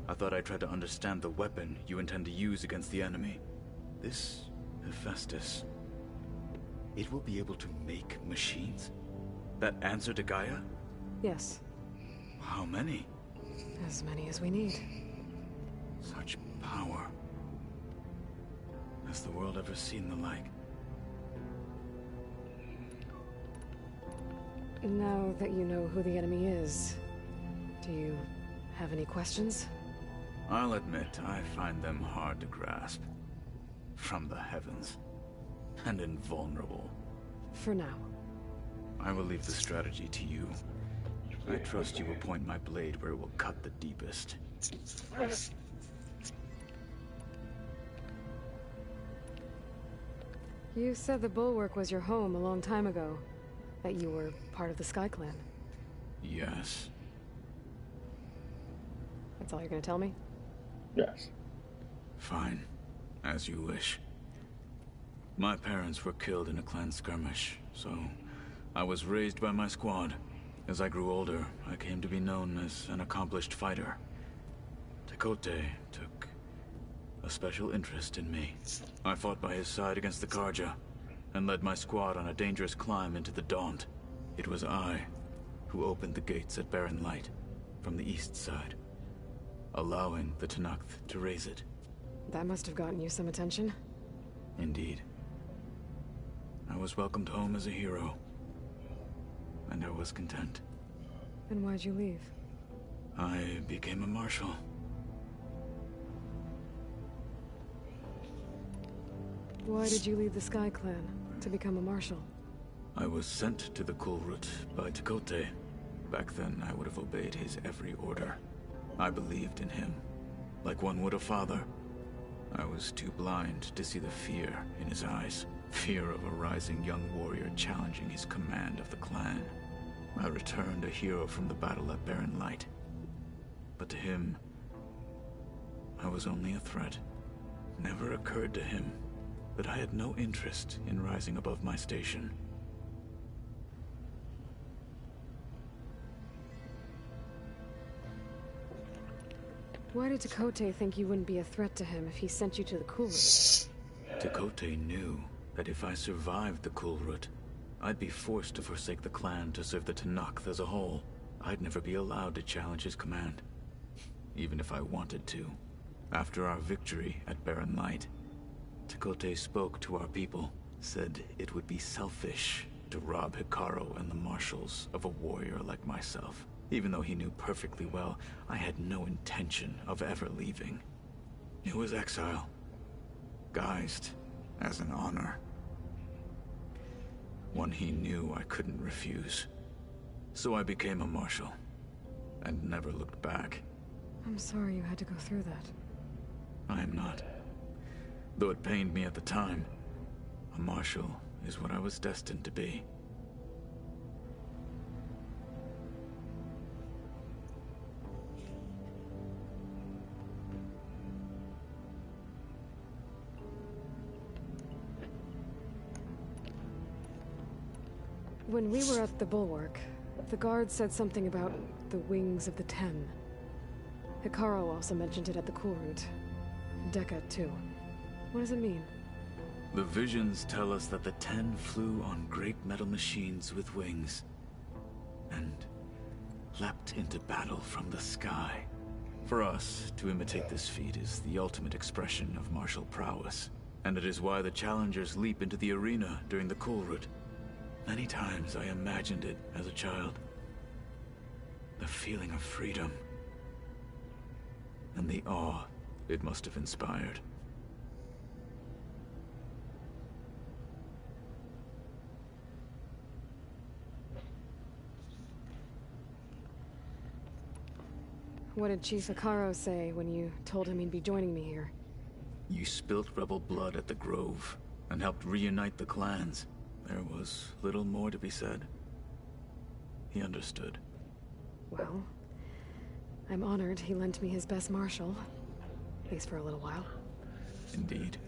I thought I'd try to understand the weapon you intend to use against the enemy. This Hephaestus, it will be able to make machines that answer to Gaia? Yes. How many? As many as we need. Such power. Has the world ever seen the like? Now that you know who the enemy is, do you have any questions? I'll admit, I find them hard to grasp. From the heavens. And invulnerable. For now. I will leave the strategy to you. I trust you will point my blade where it will cut the deepest. You said the Bulwark was your home a long time ago. That you were part of the Sky Clan. Yes. That's all you're gonna tell me? Yes. Fine. As you wish. My parents were killed in a clan skirmish, so I was raised by my squad. As I grew older, I came to be known as an accomplished fighter. Tekote took a special interest in me. I fought by his side against the Karja, and led my squad on a dangerous climb into the Daunt. It was I who opened the gates at Barren Light, from the east side, allowing the Tenakth to raise it. That must have gotten you some attention. Indeed. I was welcomed home as a hero, and I was content. And why'd you leave? I became a marshal. Why did you leave the Sky Clan to become a marshal? I was sent to the Kulrut by Tekote. Back then, I would have obeyed his every order. I believed in him, like one would a father. I was too blind to see the fear in his eyes. Fear of a rising young warrior challenging his command of the clan. I returned a hero from the battle at Barren Light. But to him, I was only a threat. Never occurred to him that I had no interest in rising above my station. Why did Tekote think you wouldn't be a threat to him if he sent you to the Kulrut? Tekote knew that if I survived the Kulrut, I'd be forced to forsake the clan to serve the Tenakth as a whole. I'd never be allowed to challenge his command, even if I wanted to. After our victory at Barren Light, Tekote spoke to our people, said it would be selfish to rob Hikaru and the marshals of a warrior like myself. Even though he knew perfectly well, I had no intention of ever leaving. It was exile, guised as an honor. One he knew I couldn't refuse. So I became a marshal, and never looked back. I'm sorry you had to go through that. I am not. Though it pained me at the time, a marshal is what I was destined to be. When we were at the Bulwark, the guard said something about the Wings of the Ten. Hikaru also mentioned it at the Cool Route. Decca, too. What does it mean? The visions tell us that the Ten flew on great metal machines with wings, and leapt into battle from the sky. For us, to imitate this feat is the ultimate expression of martial prowess, and it is why the challengers leap into the arena during the Cool Route. Many times I imagined it as a child. The feeling of freedom, and the awe it must have inspired. What did Chief Hikaru say when you told him he'd be joining me here? You spilt rebel blood at the Grove, and helped reunite the clans. There was little more to be said. He understood. Well, I'm honored he lent me his best marshal. At least for a little while. Indeed.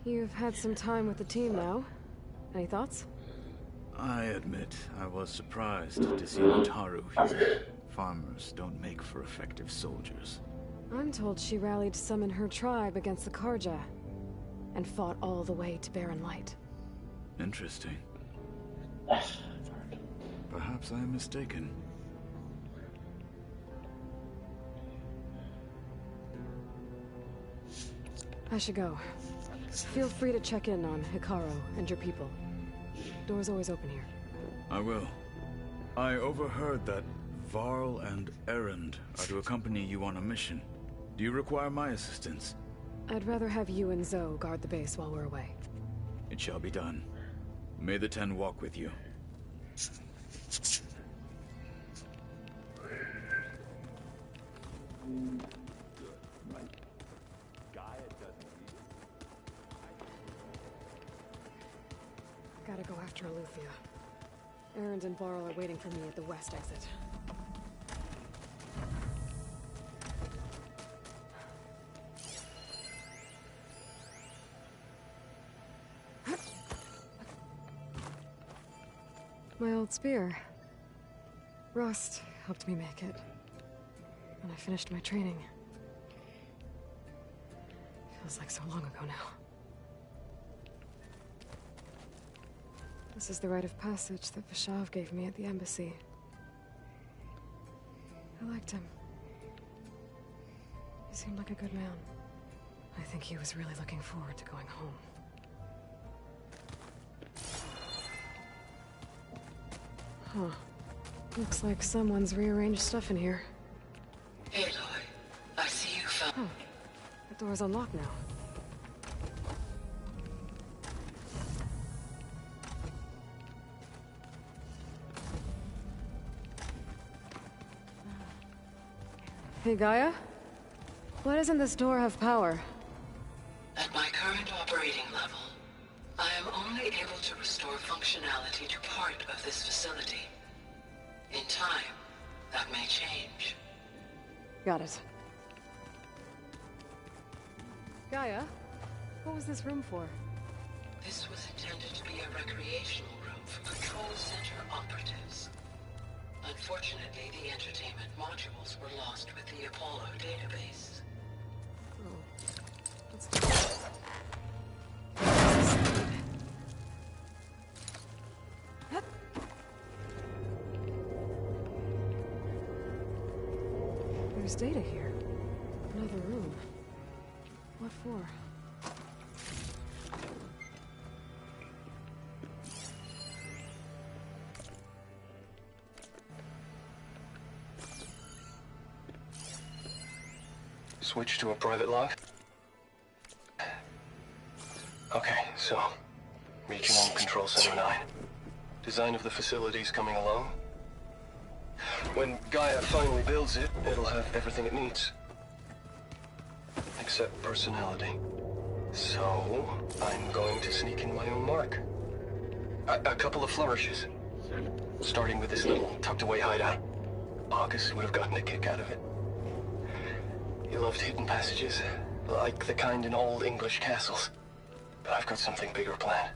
You've had some time with the team now. Any thoughts? I admit I was surprised to see Wataru here. Farmers don't make for effective soldiers. I'm told she rallied some in her tribe against the Karja, and fought all the way to Barren Light. Interesting. Perhaps I am mistaken. I should go. Feel free to check in on Hikaru and your people. Door's always open here. I will. I overheard that Varl and Erend are to accompany you on a mission. Do you require my assistance? I'd rather have you and Zoe guard the base while we're away. It shall be done. May the Ten walk with you. Gotta go after Alufia. Erend and Varl are waiting for me at the west exit. My old spear. Rust helped me make it. When I finished my training. Feels like so long ago now. This is the rite of passage that Vashav gave me at the embassy. I liked him. He seemed like a good man. I think he was really looking forward to going home. Huh. Looks like someone's rearranged stuff in here. Aloy, I see you found... Oh. The door's unlocked now. Hey, Gaia? Why doesn't this door have power? At my current operating level, I am only able to restore functionality to part of this facility. In time, that may change. Got it. Gaia, what was this room for? This was intended to be a recreational room for Control Center operatives. Unfortunately, the entertainment modules were lost with the Apollo database. Oh. Let's do this. There's data here. Another room. What for? Switch to a private lock? Okay, so... reaching on Control Center 9. Design of the facility's coming along. When Gaia finally builds it, it'll have everything it needs. Except personality. So, I'm going to sneak in my own mark. A couple of flourishes. Starting with this little tucked-away hideout. August would have gotten a kick out of it. He loved hidden passages, like the kind in old English castles. But I've got something bigger planned.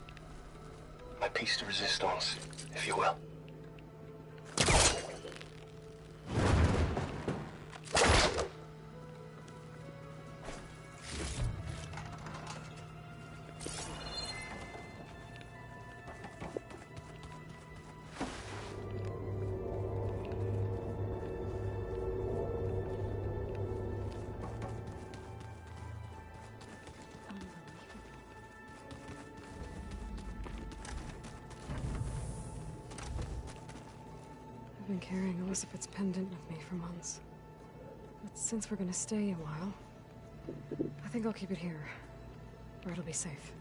My piece de resistance, if you will. I've been carrying Elizabeth's pendant with me for months. But since we're gonna stay a while, I think I'll keep it here, where it'll be safe.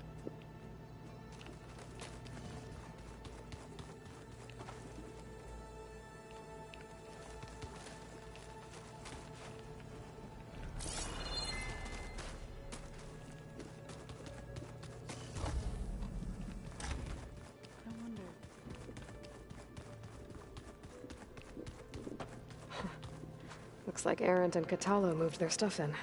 Looks like Arendt and Catalo moved their stuff in.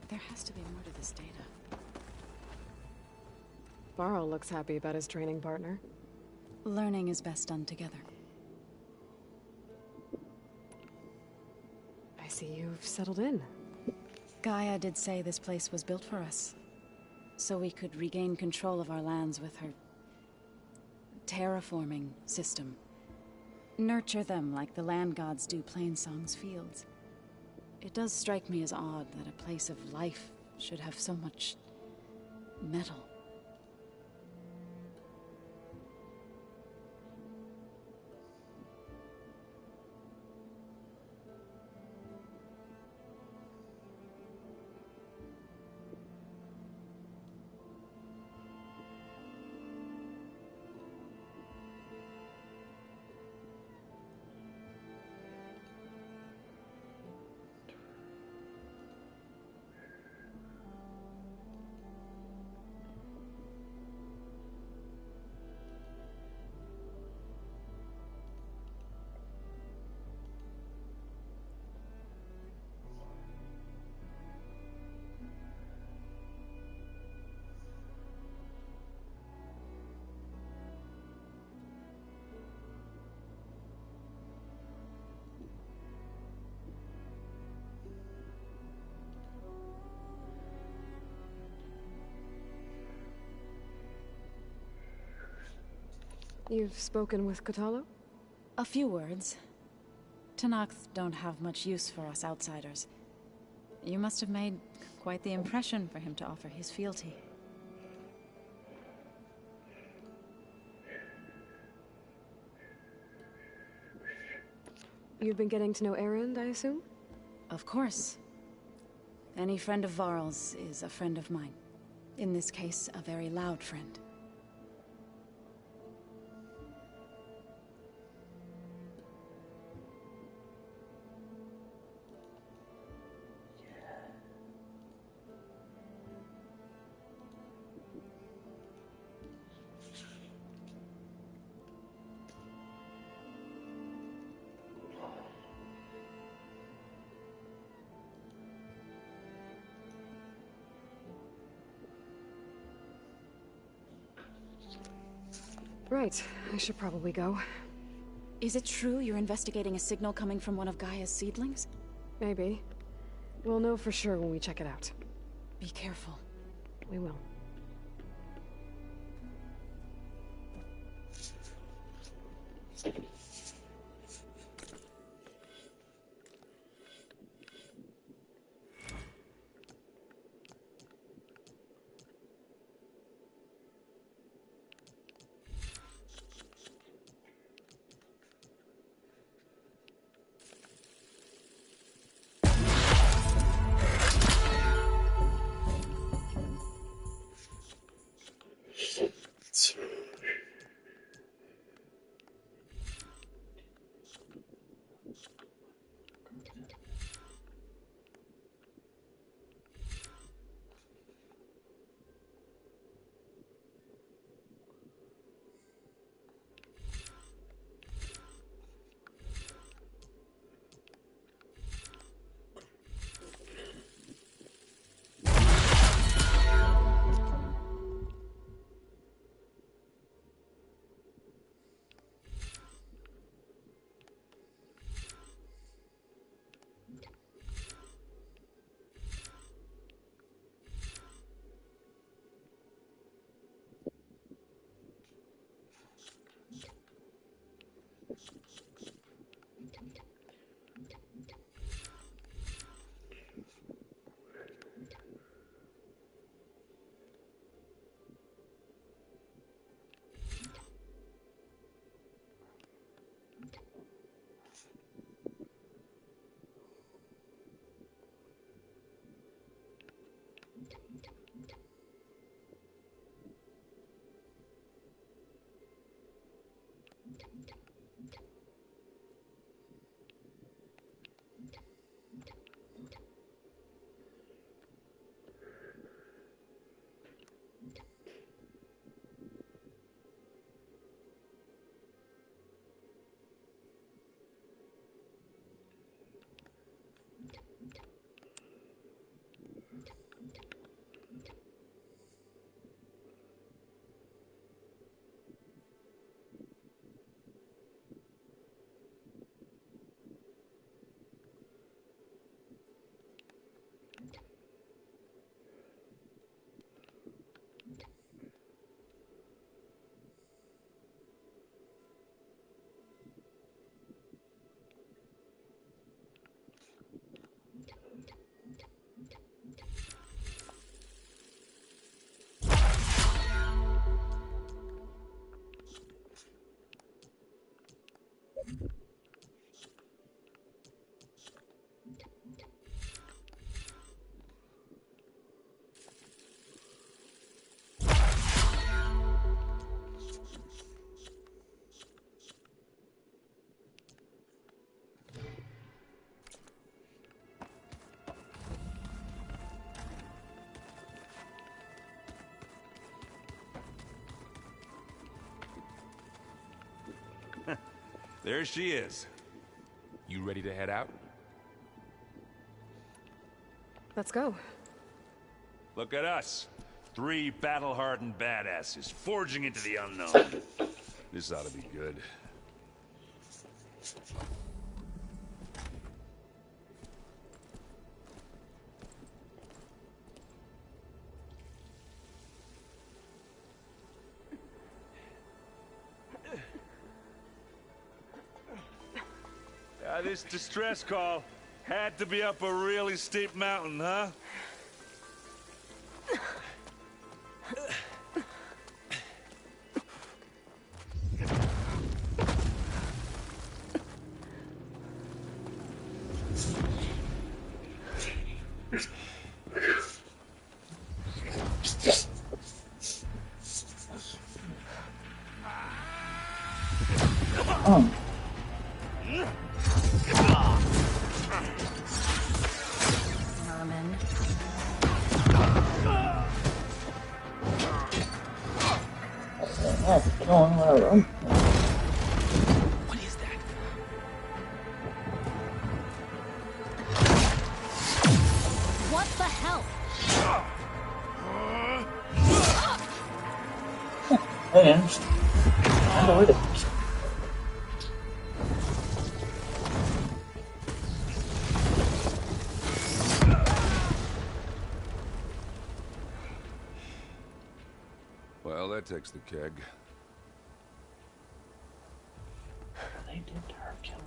There has to be more to this data. Varl looks happy about his training partner. Learning is best done together. I see you've settled in. Gaia did say this place was built for us, so we could regain control of our lands with her terraforming system. Nurture them like the land gods do Plainsong's fields. It does strike me as odd that a place of life should have so much metal. You've spoken with Catalo? A few words. Tenakth don't have much use for us outsiders. You must have made quite the impression for him to offer his fealty. You've been getting to know Erend, I assume? Of course. Any friend of Varl's is a friend of mine. In this case, a very loud friend. Right, I should probably go. Is it true you're investigating a signal coming from one of Gaia's seedlings? Maybe. We'll know for sure when we check it out. Be careful. We will. There she is. You ready to head out? Let's go. Look at us. 3 battle-hardened badasses forging into the unknown. This ought to be good. This distress call had to be up a really steep mountain, huh? What is that? What the hell? Well, that takes the keg. They did her kill.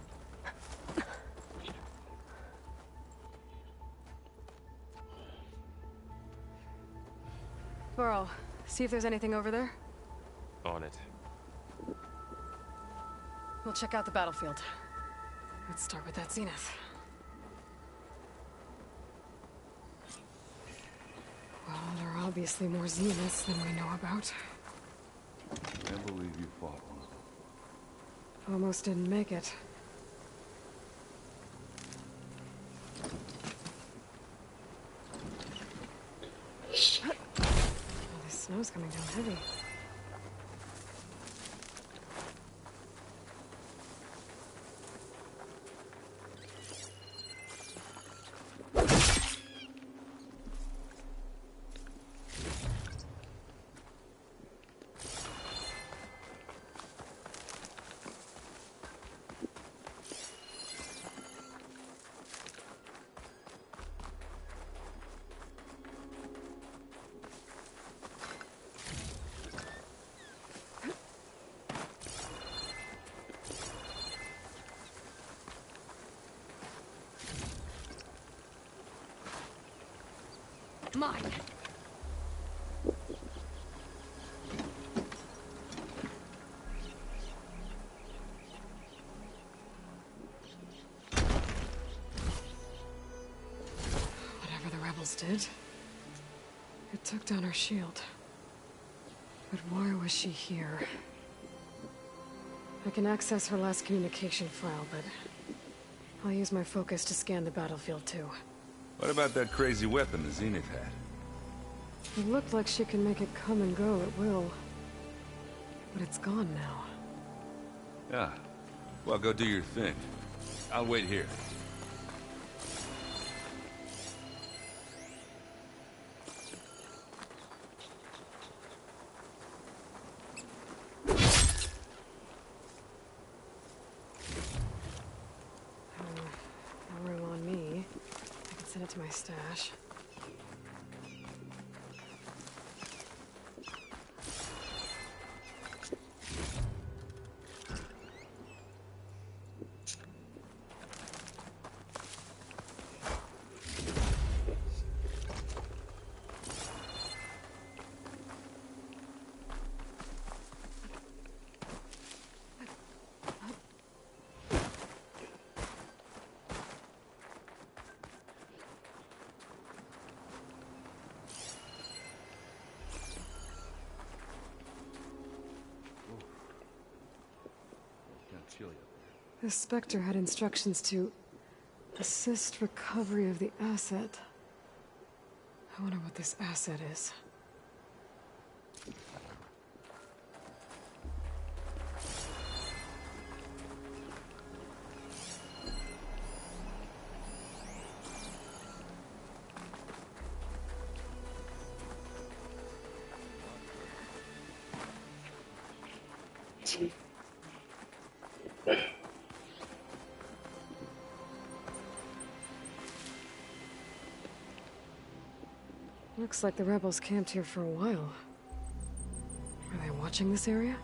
Burl, see if there's anything over there. On it. We'll check out the battlefield. Let's start with that zenith. Well, there are obviously more zeniths than we know about. Can't believe you fought one. Almost didn't make it. Oh, this snow's coming down heavy. Mine. Whatever the rebels did, it took down her shield. But why was she here? I can access her last communication file, but I'll use my focus to scan the battlefield too. What about that crazy weapon the Zenith had? It looked like she can make it come and go at will. But it's gone now. Yeah. Well, go do your thing. I'll wait here. No room on me. I can send it to my stash. This Spectre had instructions to assist recovery of the asset. I wonder what this asset is. Looks like the rebels camped here for a while. Are they watching this area?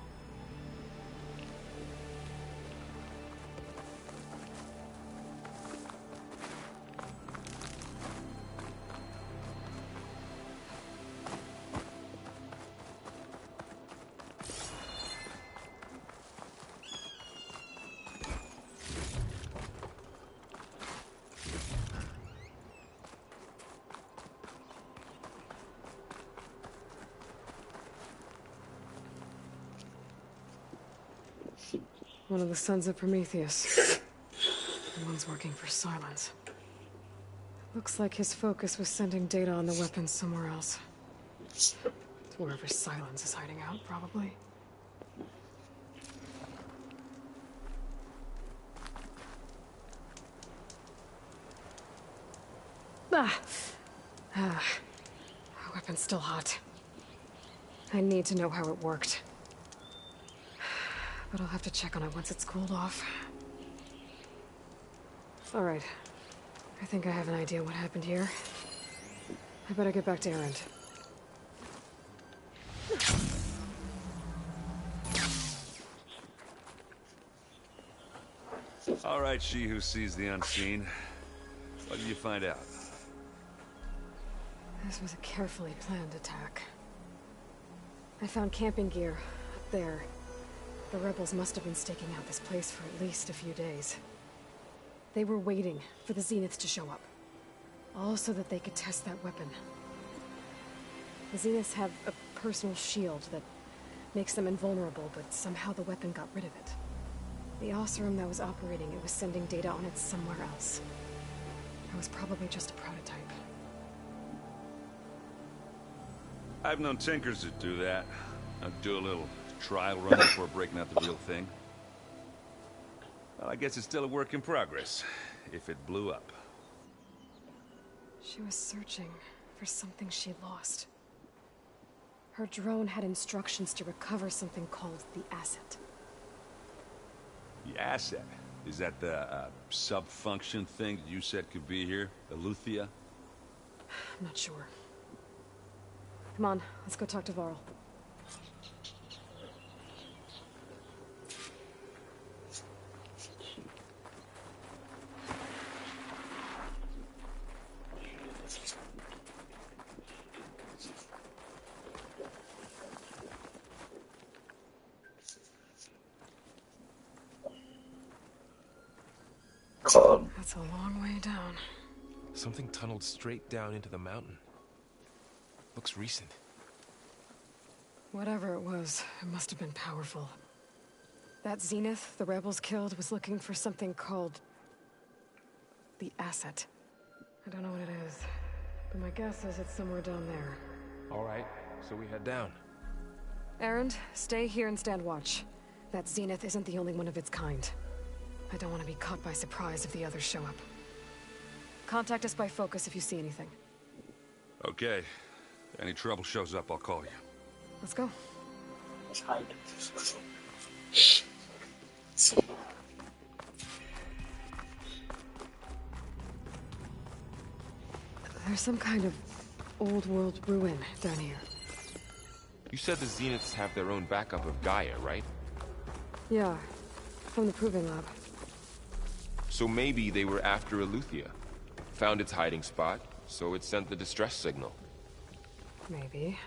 One of the sons of Prometheus. The one's working for Silence. Looks like his focus was sending data on the weapons somewhere else. It's wherever Silence is hiding out, probably. The weapon's still hot. I need to know how it worked. But I'll have to check on it once it's cooled off. All right. I think I have an idea what happened here. I better get back to Erend. All right, she who sees the unseen. What did you find out? This was a carefully planned attack. I found camping gear up there. The rebels must have been staking out this place for at least a few days. They were waiting for the Zeniths to show up. All so that they could test that weapon. The Zeniths have a personal shield that makes them invulnerable, but somehow the weapon got rid of it. The Oseram that was operating it was sending data on it somewhere else. It was probably just a prototype. I've known tinkers that do that. I'd do a little trial run before breaking out the real thing. Well, I guess it's still a work in progress, if it blew up. She was searching for something she lost. Her drone had instructions to recover something called the asset. The asset? Is that the sub-function thing that you said could be here? Eleuthia? I'm not sure. Come on, let's go talk to Varl. That's a long way down. Something tunneled straight down into the mountain. Looks recent. Whatever it was, it must have been powerful. That Zenith the rebels killed was looking for something called the asset. I don't know what it is, but my guess is it's somewhere down there. All right, so we head down. Erend, stay here and stand watch. That Zenith isn't the only one of its kind. I don't want to be caught by surprise if the others show up. Contact us by focus if you see anything. Okay. Any trouble shows up, I'll call you. Let's go. Let's hide. There's some kind of old world ruin down here. You said the Zeniths have their own backup of Gaia, right? Yeah, from the Proving Lab. So maybe they were after Eleuthia. Found its hiding spot, so it sent the distress signal. Maybe.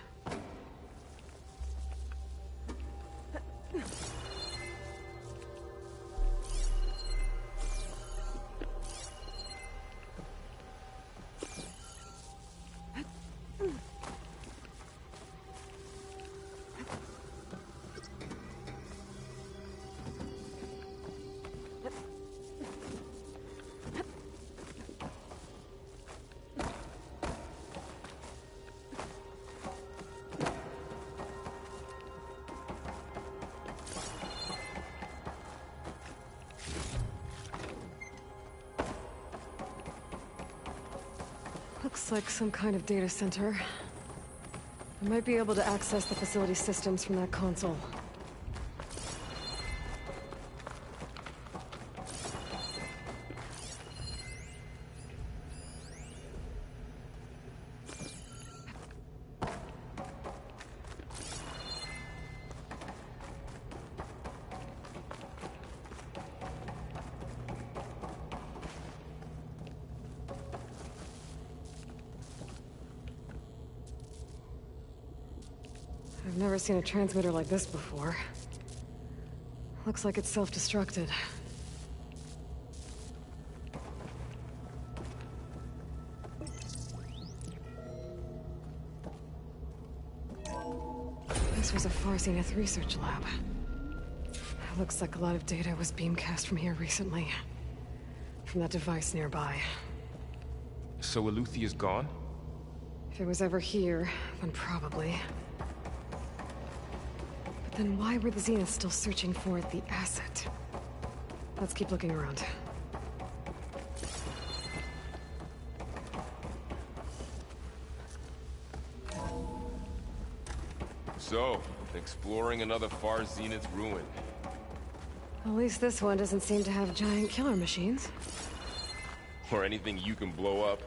Looks like some kind of data center. I might be able to access the facility systems from that console. I've never seen a transmitter like this before. Looks like it's self-destructed. This was a Far Zenith research lab. Looks like a lot of data was beamcast from here recently. From that device nearby. So Eluthia's gone? If it was ever here, then probably. But then why were the Zeniths still searching for the asset? Let's keep looking around. So, exploring another Far Zenith ruin. At least this one doesn't seem to have giant killer machines. Or anything you can blow up.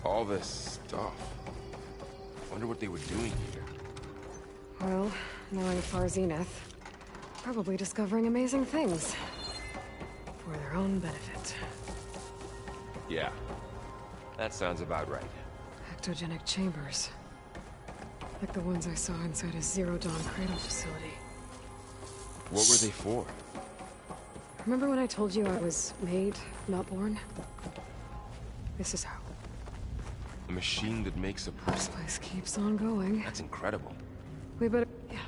All this stuff. Wonder what they were doing here. Well, knowing Far Zenith, probably discovering amazing things. For their own benefit. Yeah, that sounds about right. Ectogenic chambers. Like the ones I saw inside a Zero Dawn cradle facility. What were they for? Remember when I told you I was made, not born? This is how. A machine that makes a person. This place keeps on going. That's incredible. We better... yeah.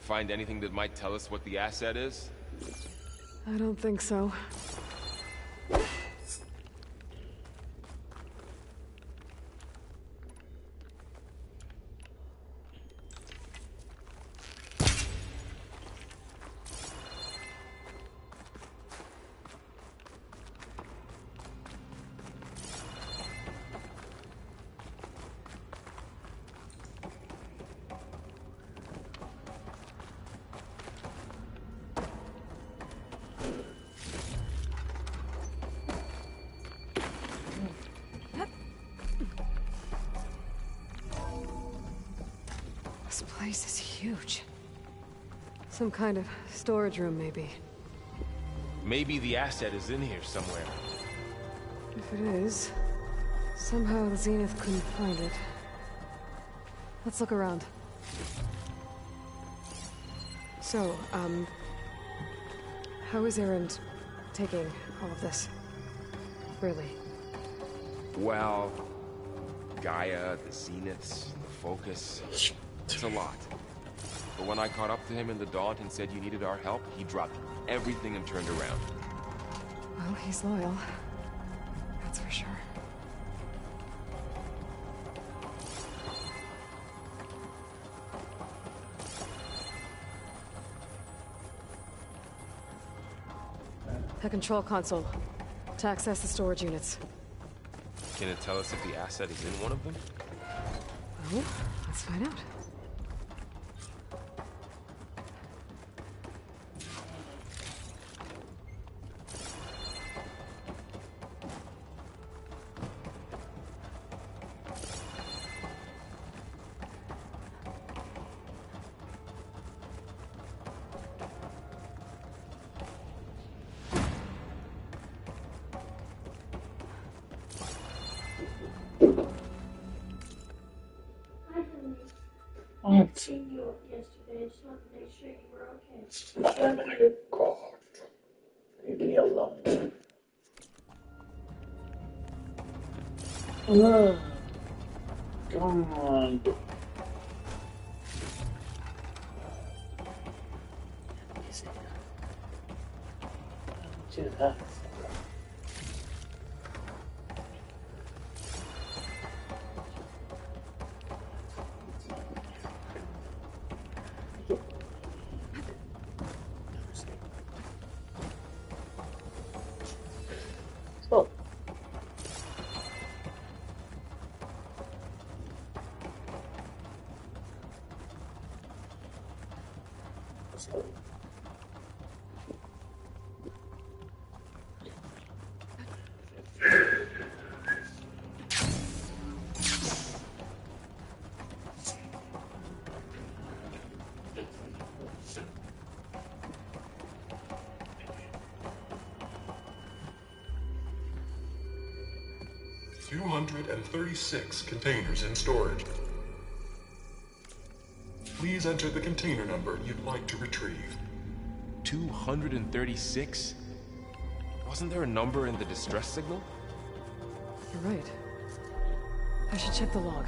Find anything that might tell us what the asset is? I don't think so. This place is huge. Some kind of storage room, maybe. Maybe the asset is in here somewhere. If it is, somehow the Zenith couldn't find it. Let's look around. So, how is Erend taking all of this? Really? Well, Gaia, the Zeniths, the Focus, it's a lot. But when I caught up to him in the Daunt and said you needed our help, he dropped everything and turned around. Well, he's loyal. That's for sure. The control console. To access the storage units. Can it tell us if the asset is in one of them? Well, let's find out. I had seen you yesterday, so I wanted to make sure you were okay. Oh my God. Leave me alone. Ugh. Come on. Do that. Oh. So. 236 containers in storage. Please enter the container number you'd like to retrieve. 236? Wasn't there a number in the distress signal? You're right. I should check the log.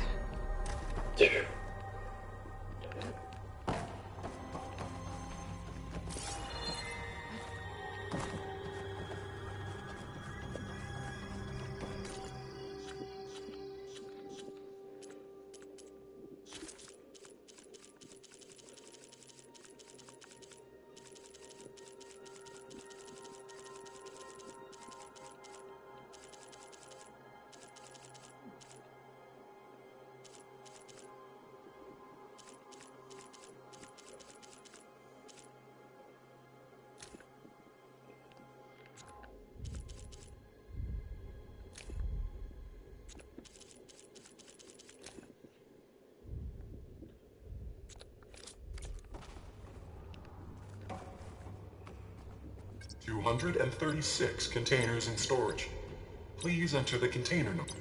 And 36 containers in storage. Please enter the container number.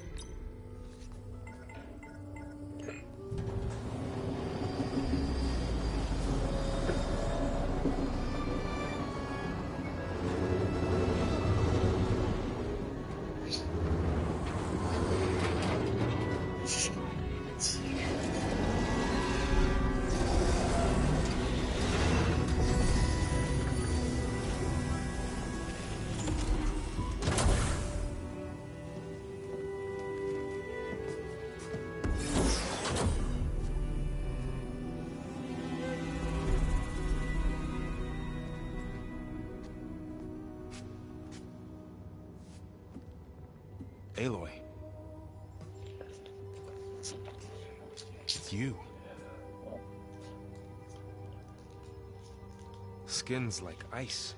Aloy. It's you. Skin's like ice.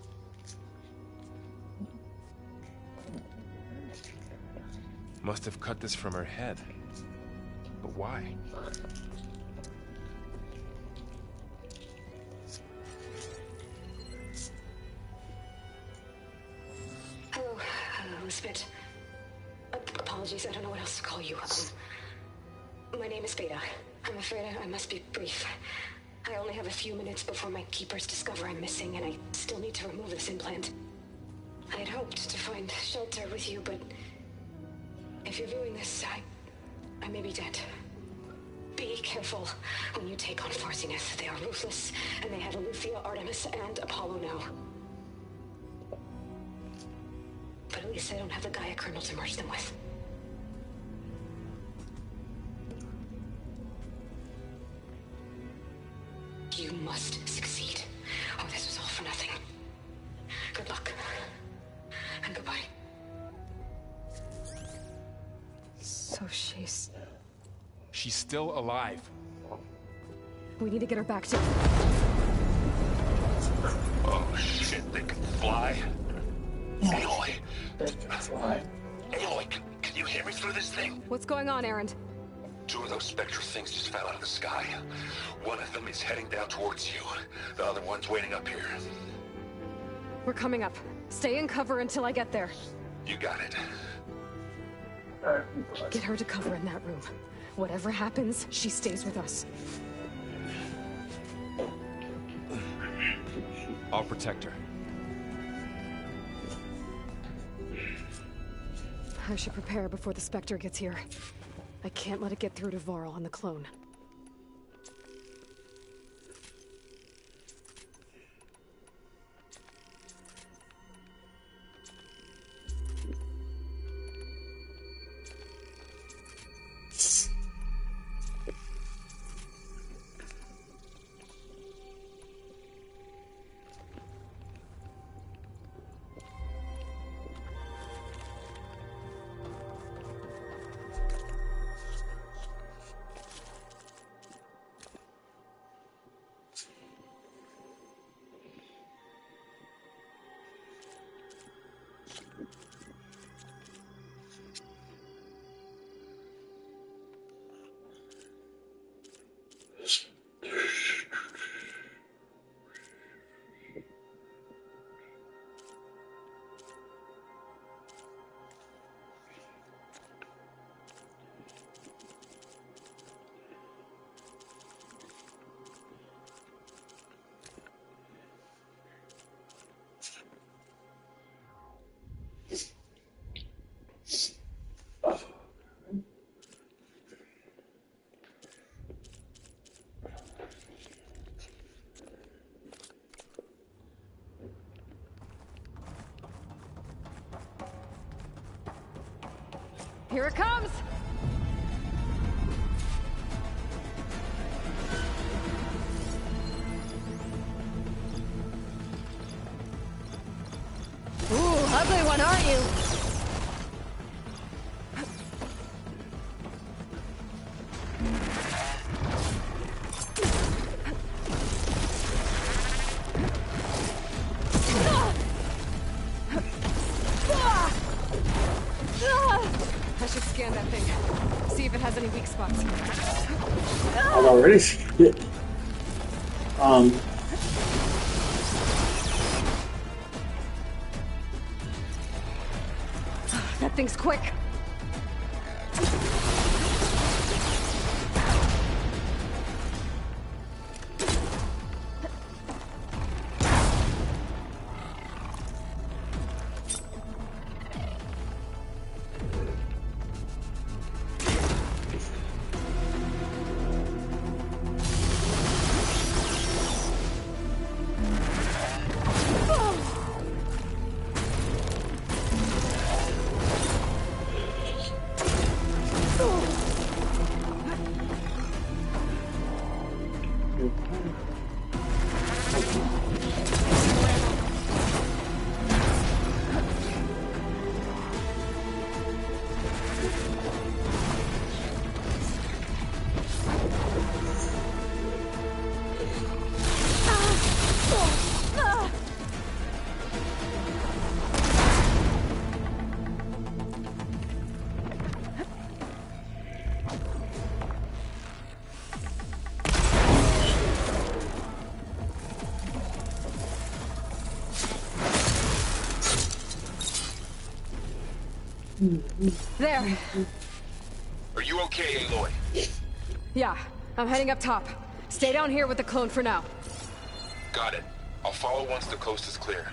Must have cut this from her head. But why? Hello, Elizabeth. Apologies, I don't know what else to call you. My name is Beta. I'm afraid I must be brief. I only have a few minutes before my keepers discover I'm missing, and I still need to remove this implant. I had hoped to find shelter with you, but if you're viewing this, I may be dead. Be careful when you take on Farsiness. They are ruthless, and they have Eleuthia, Artemis, and Apollo now. But at least I don't have the Gaia kernel to merge them with. You must succeed, or this was all for nothing. Good luck. And goodbye. So she's... She's still alive. We need to get her back to... Oh shit, they can fly? Aloy! Aloy, can you hear me through this thing? What's going on, Erend? 2 of those spectral things just fell out of the sky. One of them is heading down towards you. The other one's waiting up here. We're coming up. Stay in cover until I get there. You got it. Get her to cover in that room. Whatever happens, she stays with us. I'll protect her. I should prepare before the Spectre gets here. I can't let it get through to Varl and the clone. Here it comes! Ooh, ugly one, aren't you? I should scan that thing. See if it has any weak spots. I've already seen it. That thing's quick. There. Are you okay, Aloy? Yeah, I'm heading up top. Stay down here with the clone for now. Got it. I'll follow once the coast is clear.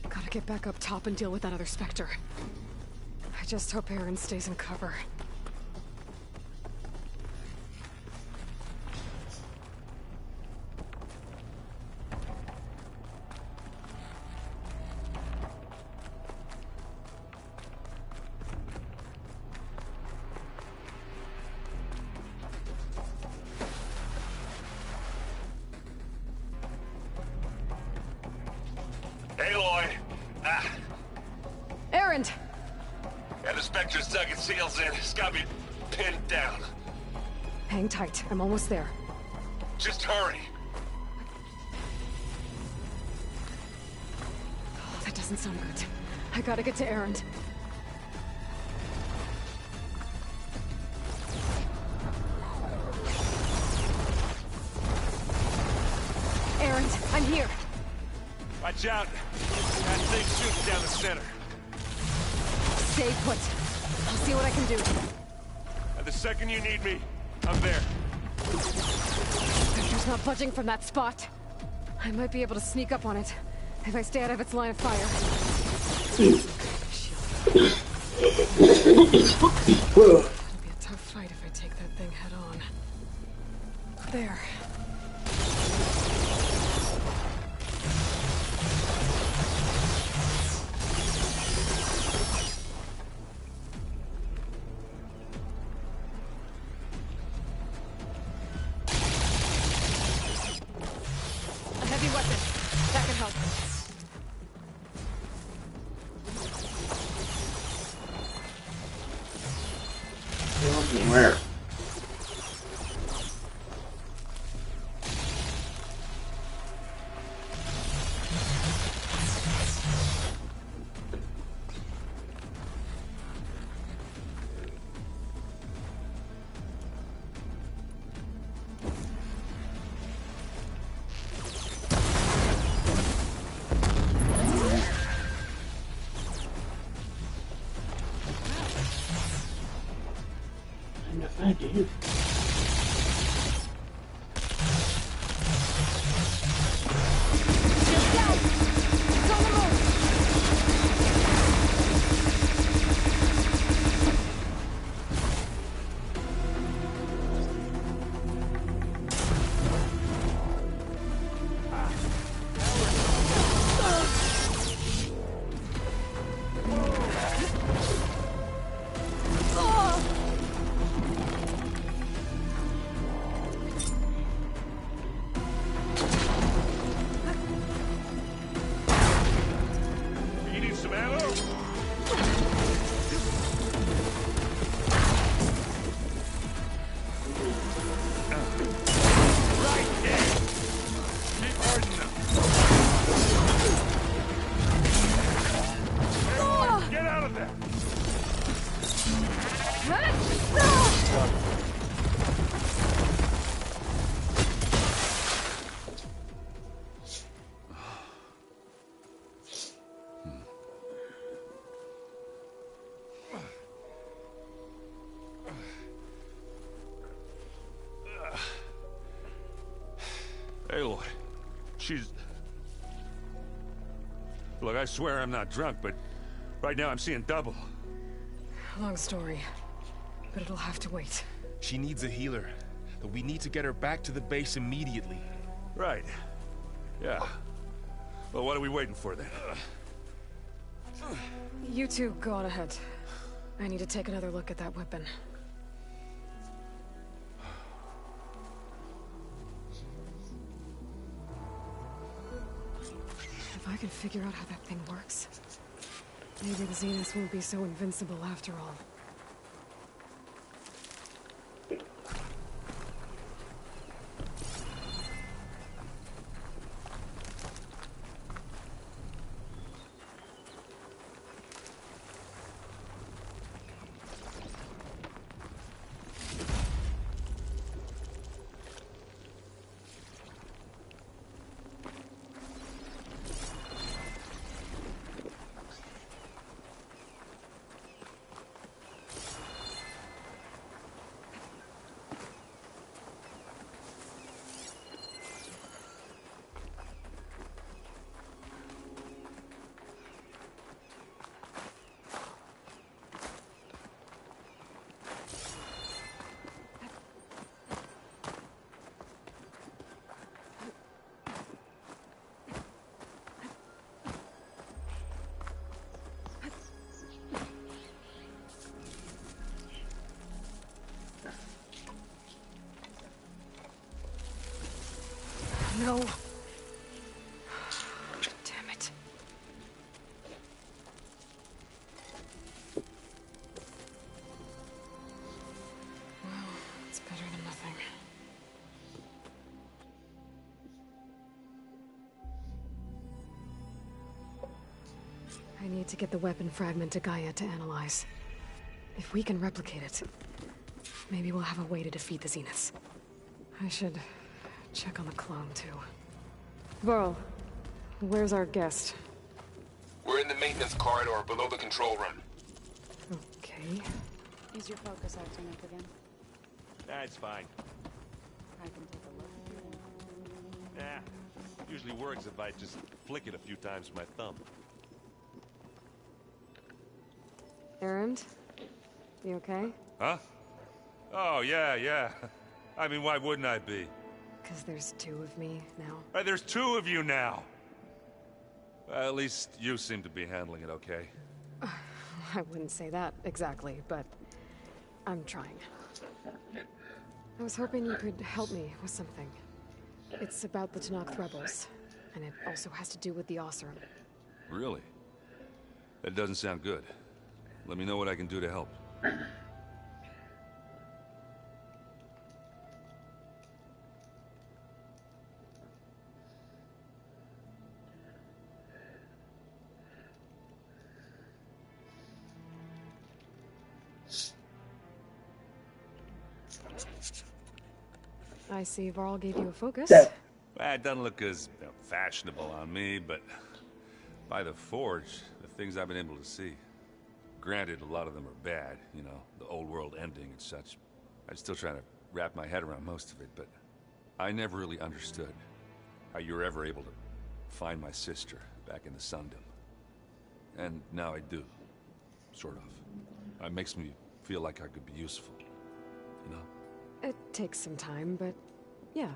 Gotta get back up top and deal with that other Spectre. I just hope Aaron stays in cover. Aloy! Aaron! Yeah, the Spectre's dug its heels in. It's got me pinned down. Hang tight, I'm almost there. Just hurry. Oh, that doesn't sound good. I gotta get to Aaron. Aaron, I'm here. Watch out. That thing's shooting down the center. Stay put. I'll see what I can do. And the second you need me, I'm there. Spectre's not budging from that spot. I might be able to sneak up on it if I stay out of its line of fire. It'll be a tough fight if I take that thing head on. There. A heavy weapon. That can help. Where? I do. Aloy, she's... Look, I swear I'm not drunk, but right now I'm seeing double. Long story, but it'll have to wait. She needs a healer, but we need to get her back to the base immediately. Right. Yeah. Well, what are we waiting for then? You two go on ahead. I need to take another look at that weapon. I can figure out how that thing works, maybe the Zeniths won't be so invincible after all. No. Damn it. Well, it's better than nothing. I need to get the weapon fragment to Gaia to analyze. If we can replicate it, maybe we'll have a way to defeat the Zeniths. I should check on the clone, too. Varl, where's our guest? We're in the maintenance corridor below the control room. Okay. Is your focus acting up again? That's fine. I can take a look. Yeah. Usually works if I just flick it a few times with my thumb. Erend? You okay? Huh? Oh, yeah. I mean, why wouldn't I be? Because there's two of me now. There's two of you now! At least you seem to be handling it okay. I wouldn't say that exactly, but I'm trying. I was hoping you could help me with something. It's about the Tenakth rebels, and it also has to do with the Oseram. Really? That doesn't sound good. Let me know what I can do to help. I see Varl gave you a focus. Well, it doesn't look as fashionable on me, but by the Forge, the things I've been able to see. Granted, a lot of them are bad, you know, the old world ending and such. I'm still trying to wrap my head around most of it, but I never really understood how you were ever able to find my sister back in the Sundom. And now I do, sort of. It makes me feel like I could be useful, you know? It takes some time, but yeah.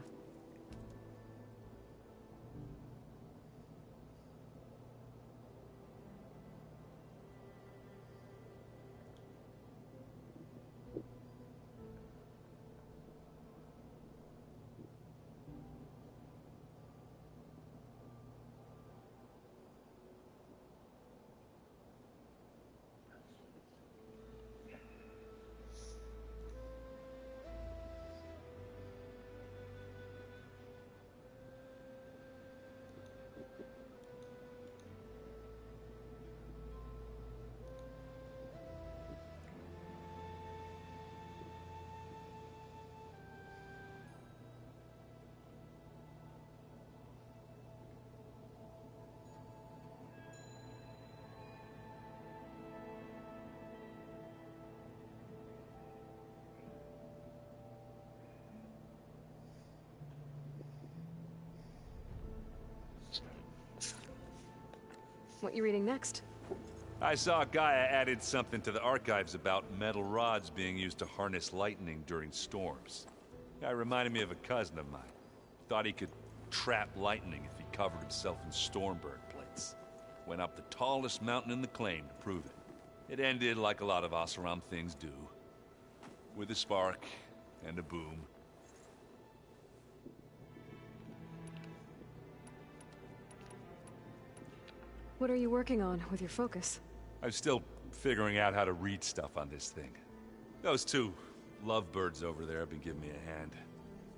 What you reading next? I saw Gaia added something to the archives about metal rods being used to harness lightning during storms. Guy reminded me of a cousin of mine. Thought he could trap lightning if he covered himself in stormburn plates. Went up the tallest mountain in the claim to prove it. It ended like a lot of Oseram things do. With a spark and a boom. What are you working on with your focus? I'm still figuring out how to read stuff on this thing. Those two lovebirds over there have been giving me a hand.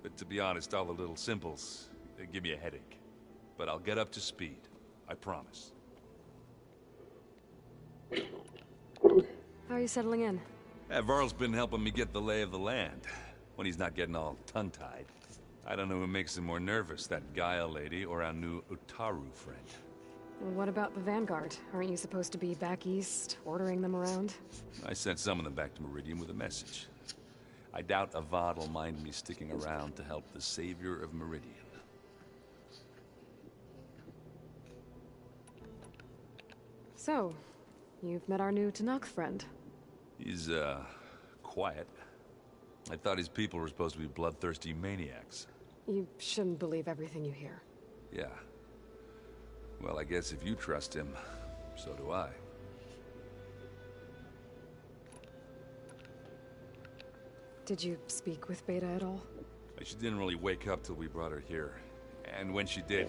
But to be honest, all the little symbols, they give me a headache. But I'll get up to speed. I promise. How are you settling in? Varl's been helping me get the lay of the land, when he's not getting all tongue-tied. I don't know who makes him more nervous, that Gaia lady or our new Utaru friend. What about the Vanguard? Aren't you supposed to be back east, ordering them around? I sent some of them back to Meridian with a message. I doubt Avad will mind me sticking around to help the savior of Meridian. So, you've met our new Tanakh friend. He's, quiet. I thought his people were supposed to be bloodthirsty maniacs. You shouldn't believe everything you hear. Yeah. Well, I guess if you trust him, so do I. Did you speak with Beta at all? She didn't really wake up till we brought her here. And when she did,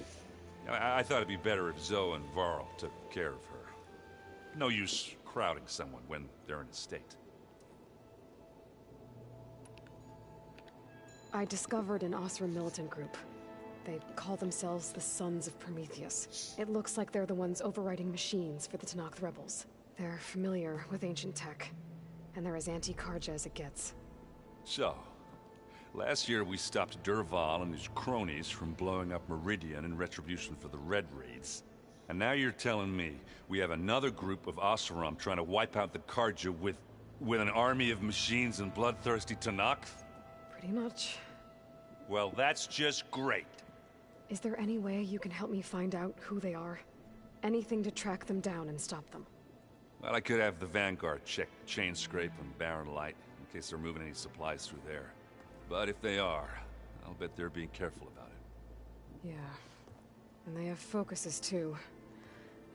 I thought it'd be better if Zoe and Varl took care of her. No use crowding someone when they're in a state. I discovered an Osram militant group. They call themselves the Sons of Prometheus. It looks like they're the ones overriding machines for the Tanakh rebels. They're familiar with ancient tech, and they're as anti-Karja as it gets. So, last year we stopped Durval and his cronies from blowing up Meridian in retribution for the Red Raids. And now you're telling me we have another group of Oseram trying to wipe out the Karja with an army of machines and bloodthirsty Tanakh? Pretty much. Well, that's just great. Is there any way you can help me find out who they are? Anything to track them down and stop them? Well, I could have the Vanguard check Chain Scrape and Barren Light in case they're moving any supplies through there. But if they are, I'll bet they're being careful about it. Yeah. And they have focuses too.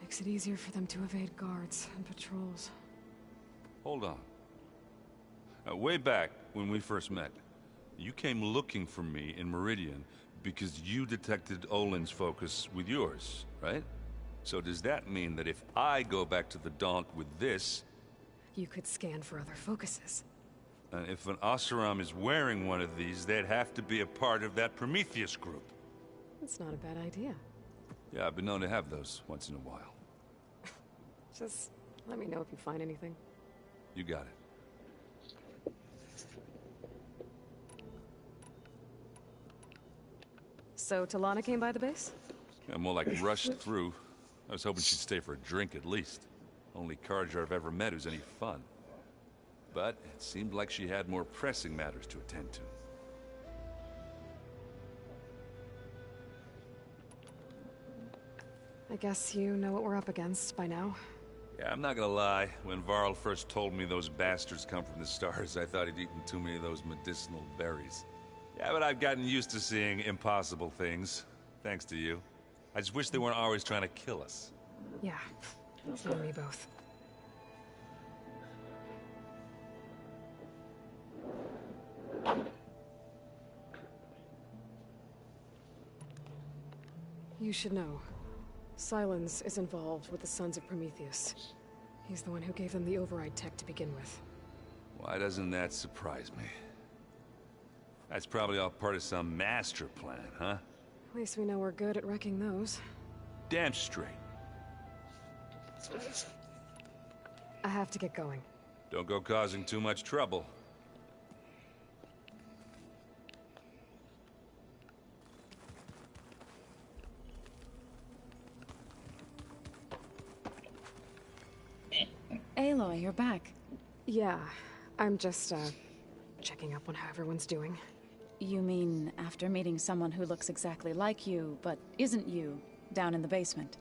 Makes it easier for them to evade guards and patrols. Hold on. Way back when we first met, you came looking for me in Meridian because you detected Olin's focus with yours, right? So does that mean that if I go back to the Daunt with this... You could scan for other focuses. if an Oseram is wearing one of these, they'd have to be a part of that Prometheus group. That's not a bad idea. Yeah, I've been known to have those once in a while. Just let me know if you find anything. You got it. So Talana came by the base? Yeah, more like rushed through. I was hoping she'd stay for a drink at least. Only Karja I've ever met who's any fun. But it seemed like she had more pressing matters to attend to. I guess you know what we're up against by now. Yeah, I'm not gonna lie. When Varl first told me those bastards come from the stars, I thought he'd eaten too many of those medicinal berries. Yeah, but I've gotten used to seeing impossible things, thanks to you. I just wish they weren't always trying to kill us. Yeah, you and me both. You should know. Silence is involved with the Sons of Prometheus. He's the one who gave them the override tech to begin with. Why doesn't that surprise me? That's probably all part of some master plan, huh? At least we know we're good at wrecking those. Damn straight. I have to get going. Don't go causing too much trouble. Aloy, you're back. Yeah, I'm just, checking up on how everyone's doing. You mean after meeting someone who looks exactly like you, but isn't you, down in the basement?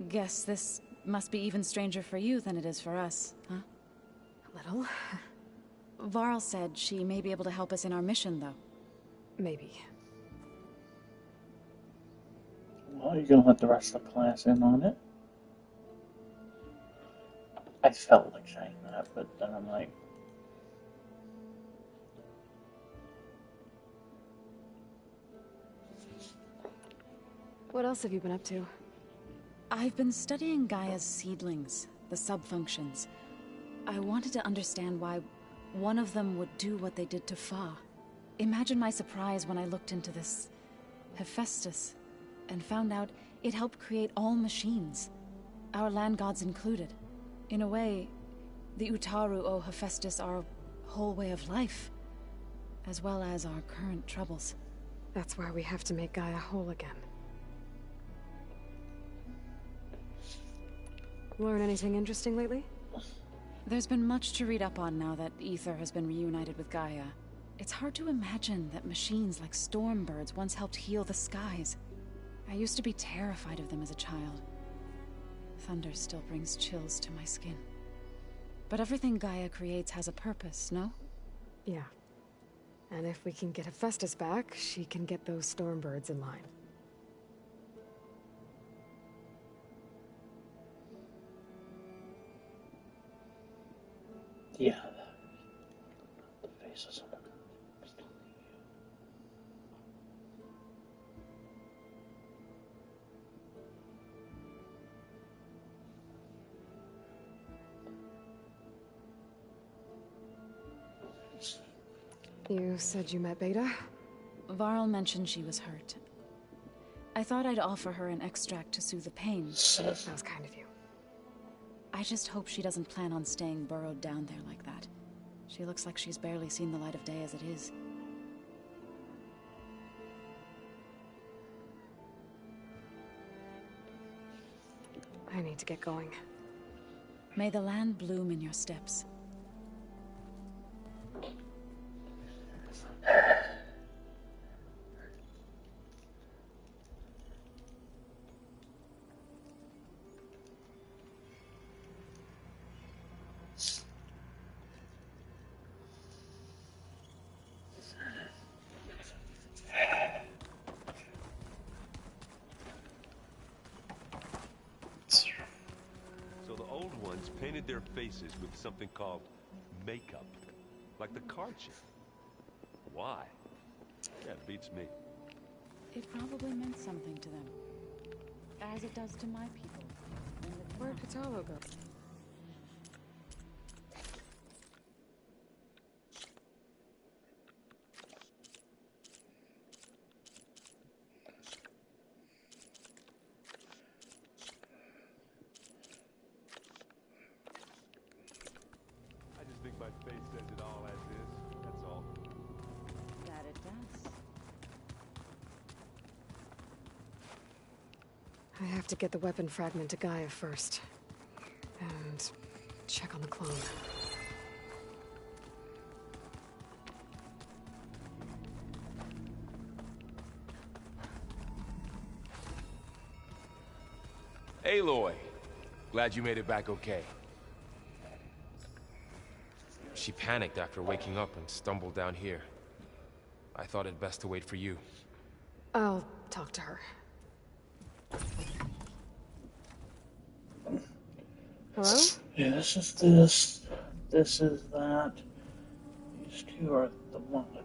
Guess this must be even stranger for you than it is for us, huh? A little. Varl said she may be able to help us in our mission, though. Maybe. Well, you're gonna let the rest of the class in on it? I felt like saying that, but then I'm like... What else have you been up to? I've been studying Gaia's seedlings, the subfunctions. I wanted to understand why one of them would do what they did to Fa. Imagine my surprise when I looked into this Hephaestus and found out it helped create all machines, our land gods included. In a way, the Utaru owe Hephaestus our whole way of life, as well as our current troubles. That's why we have to make Gaia whole again. Learn anything interesting lately? There's been much to read up on now that Ether has been reunited with Gaia. It's hard to imagine that machines like Stormbirds once helped heal the skies. I used to be terrified of them as a child. Thunder still brings chills to my skin. But everything Gaia creates has a purpose, no? Yeah. And if we can get Hephaestus back, she can get those Stormbirds in line. Yeah. The faces on the You said you met Beta? Varl mentioned she was hurt. I thought I'd offer her an extract to soothe the pain. That was kind of you. I just hope she doesn't plan on staying burrowed down there like that. She looks like she's barely seen the light of day as it is. I need to get going. May the land bloom in your steps. Painted their faces with something called makeup, like the card chip. Why? Yeah, it beats me. It probably meant something to them, as it does to my people. Where'd Katalo go? My face says it all as is, that's all. That it does. I have to get the weapon fragment to Gaia first. And check on the clone. Aloy! Glad you made it back okay. She panicked after waking up and stumbled down here. I thought it best to wait for you. I'll talk to her. Hello? Yeah, this is this. This is that. These two are the monitors.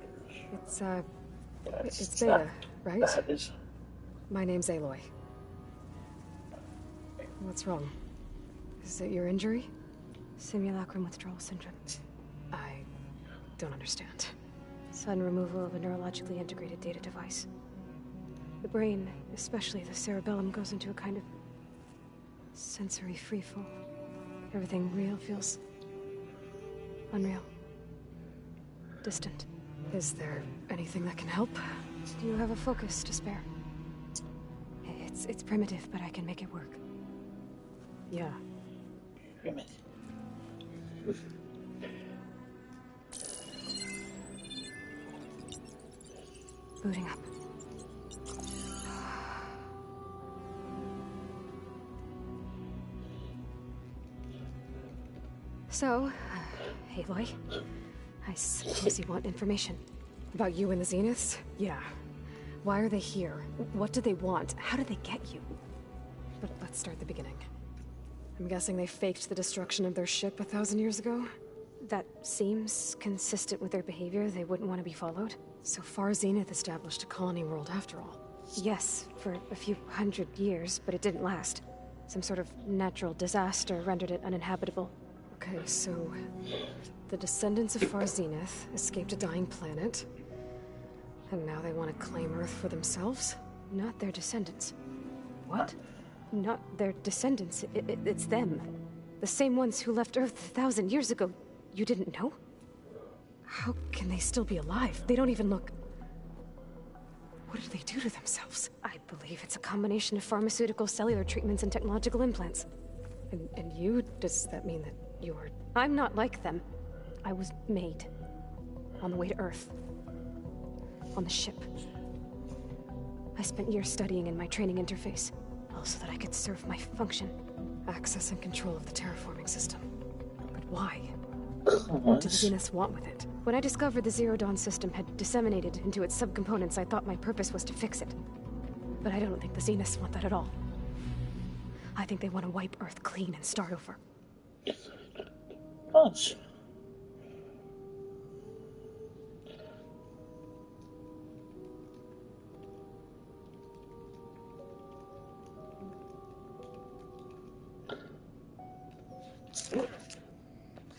It's Beta, right? That is. My name's Aloy. What's wrong? Is it your injury? Simulacrum withdrawal syndrome. I don't understand. Sudden removal of a neurologically integrated data device. The brain, especially the cerebellum, goes into a kind of sensory freefall. Everything real feels unreal. Distant. Is there anything that can help? Do you have a focus to spare? It's primitive, but I can make it work. Yeah. Primitive. Booting up. So, Aloy, I suppose you want information. About you and the Zeniths? Yeah. Why are they here? What do they want? How did they get you? But let's start at the beginning. I'm guessing they faked the destruction of their ship 1,000 years ago? That seems consistent with their behavior. They wouldn't want to be followed. So far, Zenith established a colony world after all. Yes, for a few hundred years, but it didn't last. Some sort of natural disaster rendered it uninhabitable. Okay, so the descendants of Far Zenith escaped a dying planet, and now they want to claim Earth for themselves? Not their descendants. What? Not their descendants. It's them. The same ones who left Earth 1,000 years ago. You didn't know? How can they still be alive? They don't even look... What do they do to themselves? I believe it's a combination of pharmaceutical, cellular treatments, and technological implants. And you? Does that mean that you're... I'm not like them. I was made. On the way to Earth. On the ship. I spent years studying in my training interface, all so that I could serve my function. Access and control of the terraforming system. But why? What did the Zeniths want with it? When I discovered the Zero Dawn system had disseminated into its subcomponents, I thought my purpose was to fix it. But I don't think the Zeniths want that at all. I think they want to wipe Earth clean and start over. Us.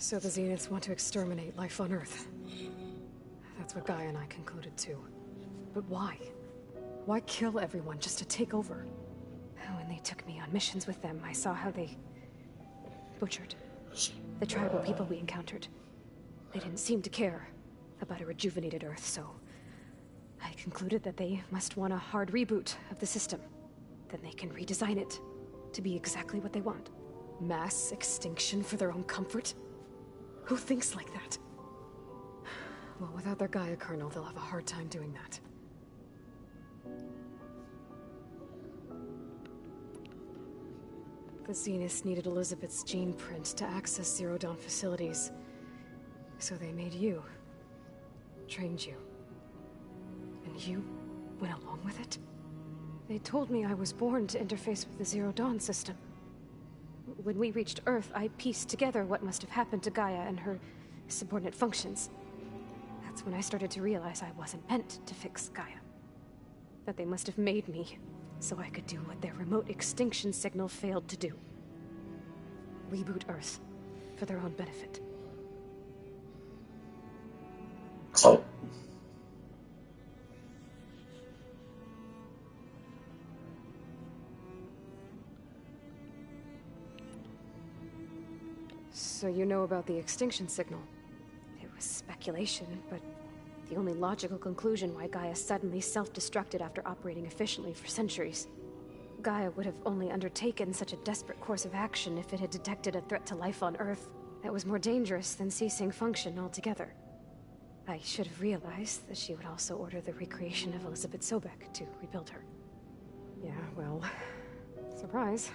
So the Zeniths want to exterminate life on Earth. That's what Gaia and I concluded too. But why? Why kill everyone just to take over? When they took me on missions with them, I saw how they butchered the tribal people we encountered. They didn't seem to care about a rejuvenated Earth, so I concluded that they must want a hard reboot of the system. Then they can redesign it to be exactly what they want. Mass extinction for their own comfort? Who thinks like that? Well, without their Gaia kernel, they'll have a hard time doing that. The Zeniths needed Elizabeth's gene print to access Zero Dawn facilities. So they made you. Trained you. And you went along with it? They told me I was born to interface with the Zero Dawn system. When we reached Earth, I pieced together what must have happened to Gaia and her subordinate functions. That's when I started to realize I wasn't meant to fix Gaia. That they must have made me so I could do what their remote extinction signal failed to do. Reboot Earth for their own benefit. Oh. So you know about the extinction signal? It was speculation, but the only logical conclusion why Gaia suddenly self-destructed after operating efficiently for centuries. Gaia would have only undertaken such a desperate course of action if it had detected a threat to life on Earth that was more dangerous than ceasing function altogether. I should have realized that she would also order the recreation of Elizabeth Sobek to rebuild her. Yeah, well, surprise.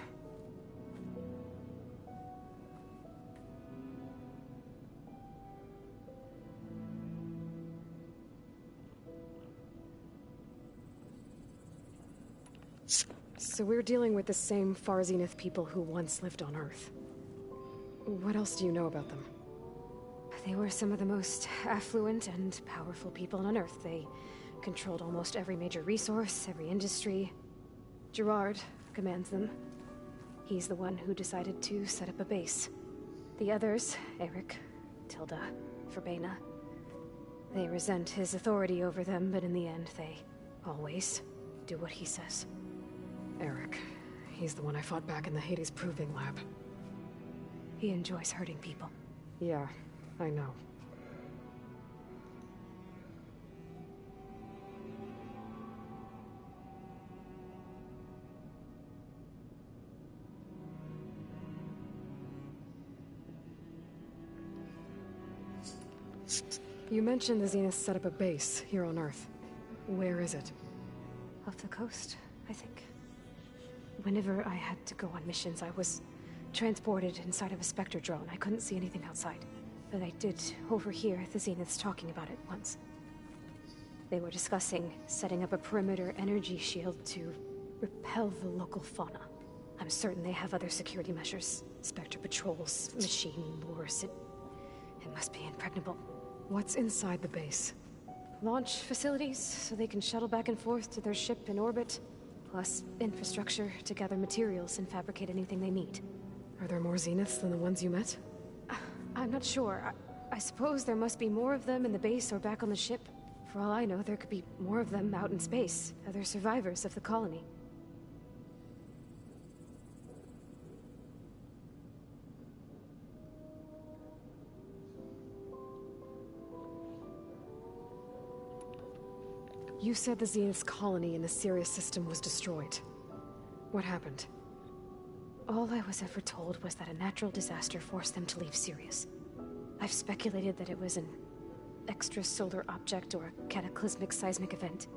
So we're dealing with the same Far Zenith people who once lived on Earth. What else do you know about them? They were some of the most affluent and powerful people on Earth. They controlled almost every major resource, every industry. Gerard commands them. He's the one who decided to set up a base. The others, Eric, Tilda, Verbena, they resent his authority over them, but in the end, they always do what he says. Eric. He's the one I fought back in the Hades Proving Lab. He enjoys hurting people. Yeah, I know. You mentioned the Zenith set up a base here on Earth. Where is it? Off the coast, I think. Whenever I had to go on missions, I was transported inside of a Spectre drone. I couldn't see anything outside. But I did overhear the Zeniths talking about it once. They were discussing setting up a perimeter energy shield to repel the local fauna. I'm certain they have other security measures. Spectre patrols, machine wars. It must be impregnable. What's inside the base? Launch facilities, so they can shuttle back and forth to their ship in orbit. plus infrastructure to gather materials and fabricate anything they need. Are there more Zeniths than the ones you met? I'm not sure. I suppose there must be more of them in the base or back on the ship. For all I know, there could be more of them out in space, other survivors of the colony. You said the Zenith's colony in the Sirius system was destroyed. What happened? All I was ever told was that a natural disaster forced them to leave Sirius. I've speculated that it was an extrasolar object or a cataclysmic seismic event.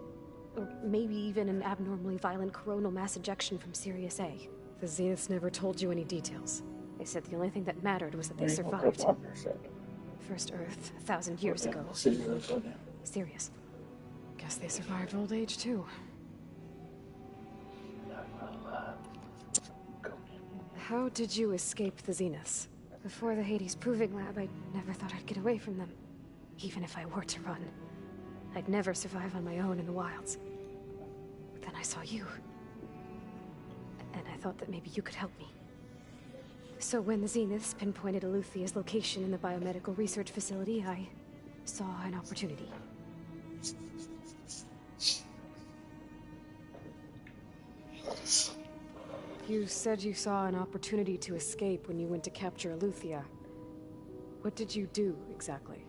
Or maybe even an abnormally violent coronal mass ejection from Sirius A. The Zeniths never told you any details. They said the only thing that mattered was that they survived. First Earth, 1,000 years ago. Sirius. Guess they survived old age, too. How did you escape the Zeniths? Before the Hades Proving Lab, I never thought I'd get away from them. Even if I were to run. I'd never survive on my own in the wilds. But then I saw you. And I thought that maybe you could help me. So when the Zeniths pinpointed Eluthia's location in the biomedical research facility, I saw an opportunity. You said you saw an opportunity to escape when you went to capture Eluthia. What did you do, exactly?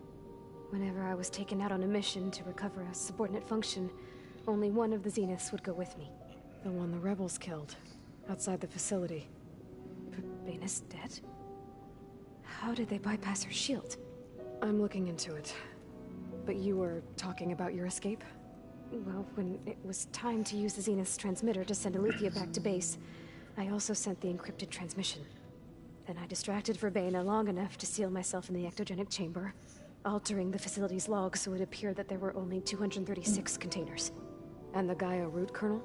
Whenever I was taken out on a mission to recover a subordinate function, only one of the Zeniths would go with me. The one the rebels killed, outside the facility. Baina's dead? How did they bypass her shield? I'm looking into it. But you were talking about your escape? Well, when it was time to use the Zenith's transmitter to send Eluthia back to base, I also sent the encrypted transmission. Then I distracted Verbaina long enough to seal myself in the ectogenic chamber, altering the facility's log so it appeared that there were only 236 containers. And the Gaia root kernel?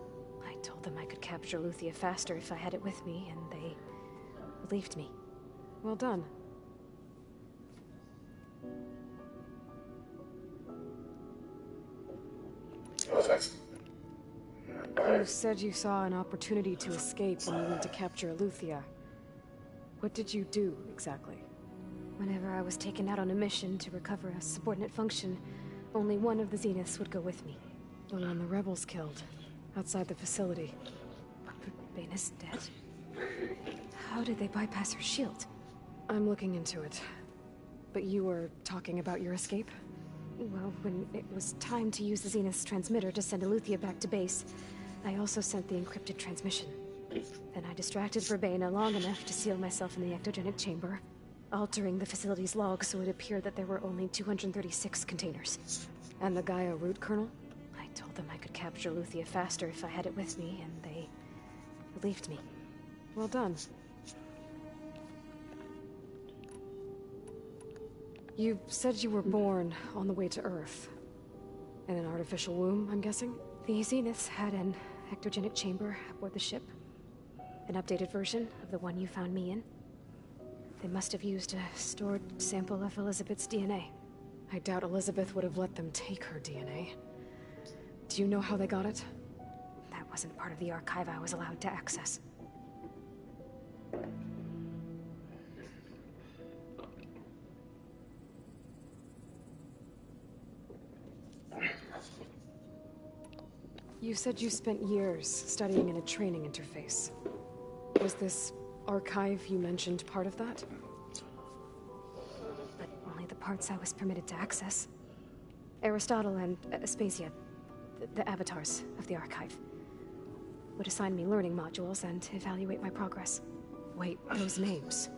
I told them I could capture Eluthia faster if I had it with me, and they believed me. Well done. You said you saw an opportunity to escape when you went to capture Eluthia. What did you do, exactly? Whenever I was taken out on a mission to recover a subordinate function, only one of the Zeniths would go with me. The one the rebels killed, outside the facility. Baina's dead? How did they bypass her shield? I'm looking into it. But you were talking about your escape? Well, when it was time to use the Zenith's transmitter to send Eluthia back to base, I also sent the encrypted transmission. Then I distracted Verbaina long enough to seal myself in the ectogenic chamber, altering the facility's log so it appeared that there were only 236 containers. And the Gaia root kernel? I told them I could capture Eluthia faster if I had it with me, and they believed me. Well done. You said you were born on the way to Earth. In an artificial womb, I'm guessing? The Zeniths had an ectogenic chamber aboard the ship. An updated version of the one you found me in. They must have used a stored sample of Elizabeth's DNA. I doubt Elizabeth would have let them take her DNA. Do you know how they got it? That wasn't part of the archive I was allowed to access. You said you spent years studying in a training interface. Was this archive you mentioned part of that? But only the parts I was permitted to access. Aristotle and Aspasia, the avatars of the archive, would assign me learning modules and evaluate my progress. Wait, those names.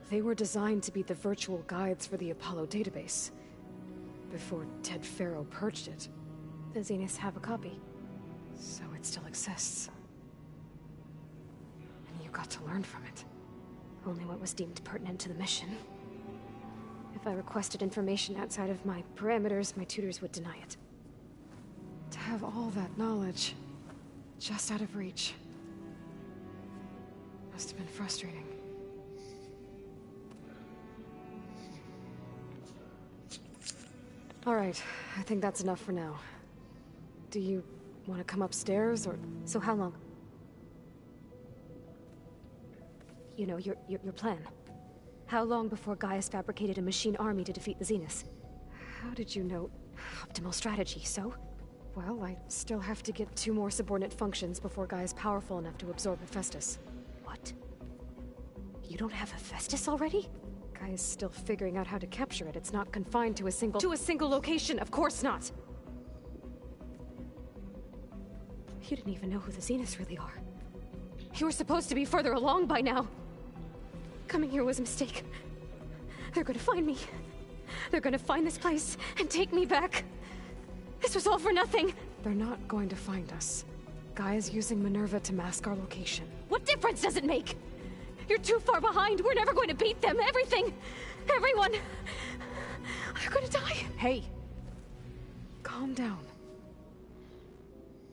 They were designed to be the virtual guides for the Apollo database. Before Ted Faro purged it. The Zeniths have a copy. So it still exists. And you got to learn from it. Only what was deemed pertinent to the mission. If I requested information outside of my parameters, my tutors would deny it. To have all that knowledge, just out of reach. Must have been frustrating. All right, I think that's enough for now. Do you Want to come upstairs, or... So how long? You know, your plan. How long before Gaius fabricated a machine army to defeat the Zeniths? How did you know? Optimal strategy, so? Well, I still have to get 2 more subordinate functions before Gaia's powerful enough to absorb Hephaestus. What? You don't have Hephaestus already? Gaia's still figuring out how to capture it. It's not confined to a single... To a single location, of course not! You didn't even know who the Zeniths really are. You were supposed to be further along by now. Coming here was a mistake. They're gonna find me. They're gonna find this place and take me back. This was all for nothing. They're not going to find us. Gaia's using Minerva to mask our location. What difference does it make? You're too far behind. We're never going to beat them. Everything. Everyone. They're gonna die. Hey. Calm down.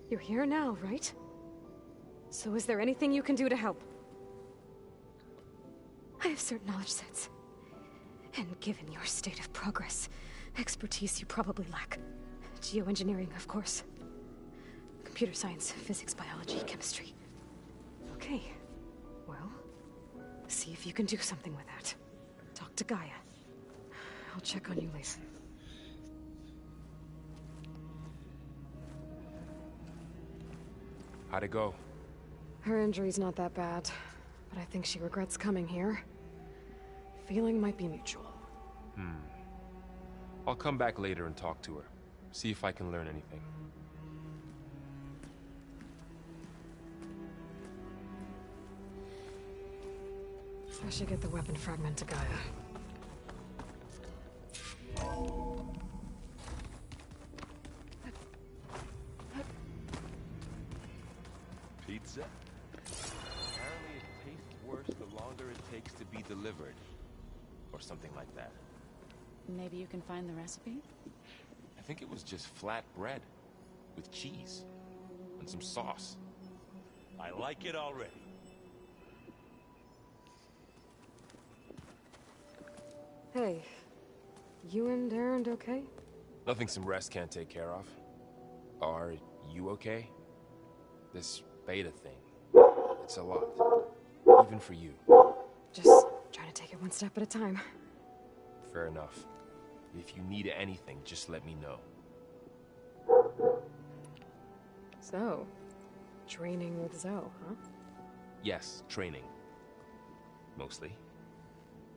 You're here now, right? So is there anything you can do to help? I have certain knowledge sets. And given your state of progress, expertise you probably lack. Geoengineering, of course. Computer science, physics, biology, chemistry. Okay. Well, see if you can do something with that. Talk to Gaia. I'll check on you later. How'd it go? Her injury's not that bad, but I think she regrets coming here. Feeling might be mutual. I'll come back later and talk to her. See if I can learn anything. I should get the weapon fragment to Gaia. Pizza? Apparently it tastes worse the longer it takes to be delivered. Or something like that. Maybe you can find the recipe? I think it was just flat bread. With cheese. And some sauce. I like it already. Hey, you and Erend okay? Nothing some rest can't take care of. Are you okay? This beta thing. It's a lot. Even for you. Just trying to take it one step at a time. Fair enough. If you need anything, just let me know. So, training with Zoe, huh? Yes, training. Mostly.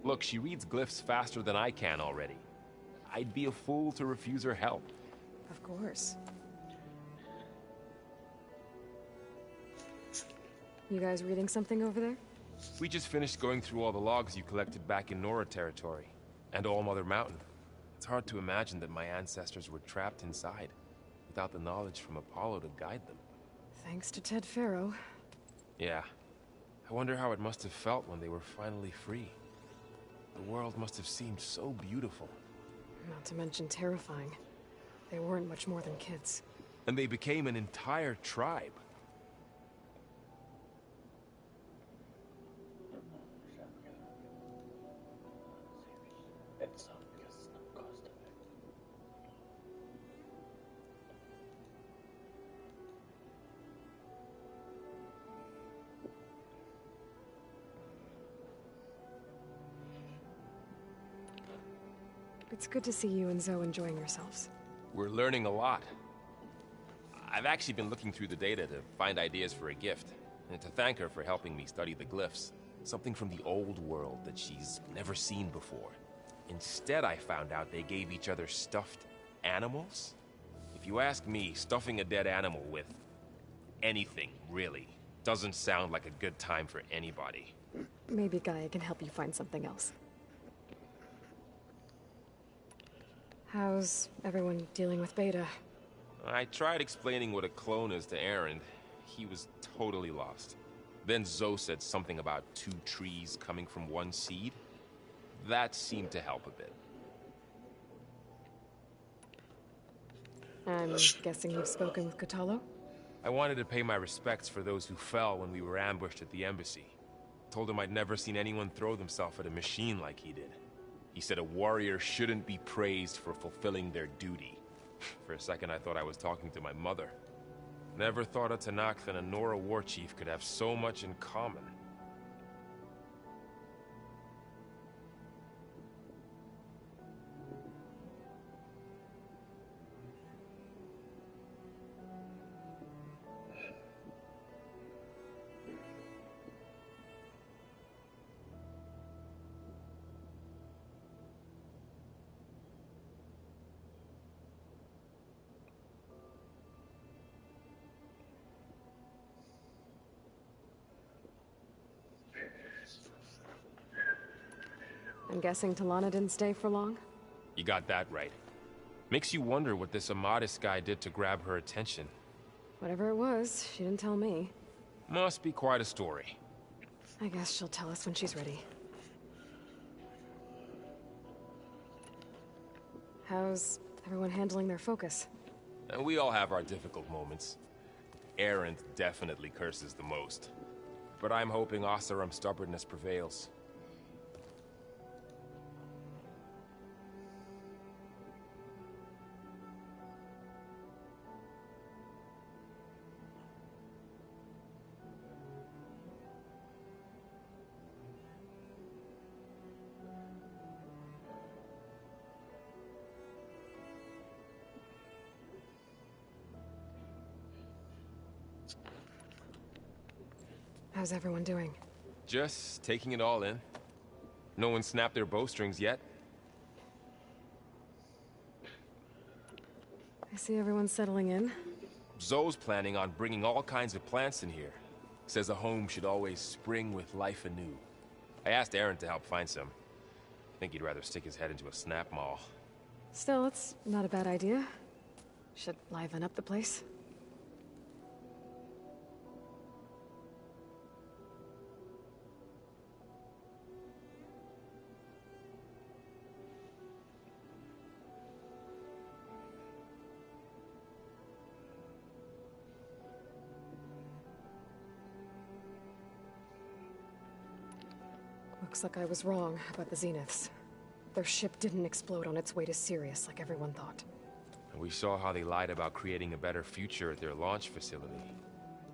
Look, she reads glyphs faster than I can already. I'd be a fool to refuse her help. Of course. You guys reading something over there? We just finished going through all the logs you collected back in Nora territory. And All Mother Mountain. It's hard to imagine that my ancestors were trapped inside, without the knowledge from Apollo to guide them. Thanks to Ted Faro. Yeah. I wonder how it must have felt when they were finally free. The world must have seemed so beautiful. Not to mention terrifying. They weren't much more than kids. And they became an entire tribe. It's good to see you and Zoe enjoying yourselves. We're learning a lot. I've actually been looking through the data to find ideas for a gift, and to thank her for helping me study the glyphs. Something from the old world that she's never seen before. Instead, I found out they gave each other stuffed animals. If you ask me, stuffing a dead animal with anything, really, doesn't sound like a good time for anybody. Maybe Gaia can help you find something else. How's everyone dealing with Beta? I tried explaining what a clone is to Erend. He was totally lost. Then Zoe said something about 2 trees coming from 1 seed. That seemed to help a bit. I'm guessing you've spoken with Kotallo? I wanted to pay my respects for those who fell when we were ambushed at the embassy. Told him I'd never seen anyone throw themselves at a machine like he did. He said a warrior shouldn't be praised for fulfilling their duty. For a second I thought I was talking to my mother. Never thought a Tanakh and a Nora war chief could have so much in common. I'm guessing Talana didn't stay for long? You got that right. Makes you wonder what this Amadis guy did to grab her attention. Whatever it was, she didn't tell me. Must be quite a story. I guess she'll tell us when she's ready. How's everyone handling their focus? And we all have our difficult moments. Erend definitely curses the most. But I'm hoping Oseram's stubbornness prevails. How's everyone doing? Just taking it all in. No one snapped their bowstrings yet. I see everyone's settling in. Zoe's planning on bringing all kinds of plants in here. Says a home should always spring with life anew. I asked Erend to help find some. I think he'd rather stick his head into a snap mall. Still, it's not a bad idea. Should liven up the place. Looks like I was wrong about the Zeniths. Their ship didn't explode on its way to Sirius like everyone thought. And we saw how they lied about creating a better future at their launch facility.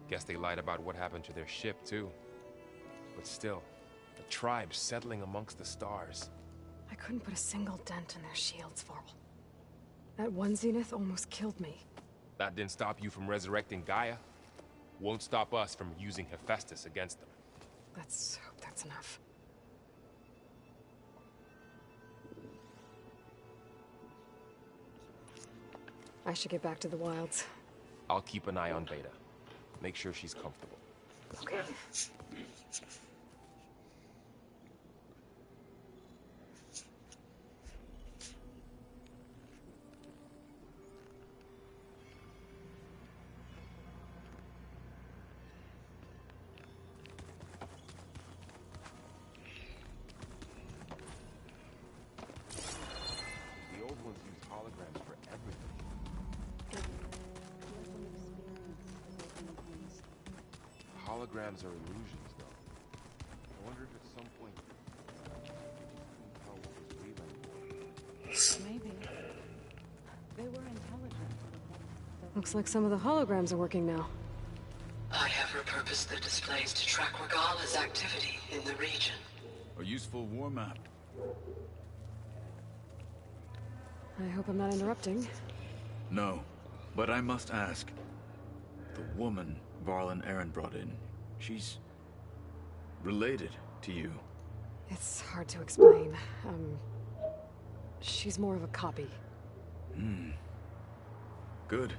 Guess they lied about what happened to their ship, too. But still, the tribe settling amongst the stars. I couldn't put a single dent in their shields, Varl. That one Zenith almost killed me. That didn't stop you from resurrecting Gaia. Won't stop us from using Hephaestus against them. Let's hope that's enough. I should get back to the wilds. I'll keep an eye on Beta. Make sure she's comfortable. Okay. The old ones use holograms for everything. Holograms are illusions, though. I wonder if at some point Maybe. They were intelligent. Looks like some of the holograms are working now. I have repurposed the displays to track Regala's activity in the region. A useful war map. I hope I'm not interrupting. No, but I must ask. The woman Varl and Erend brought in, she's related to you. It's hard to explain. She's more of a copy. Good.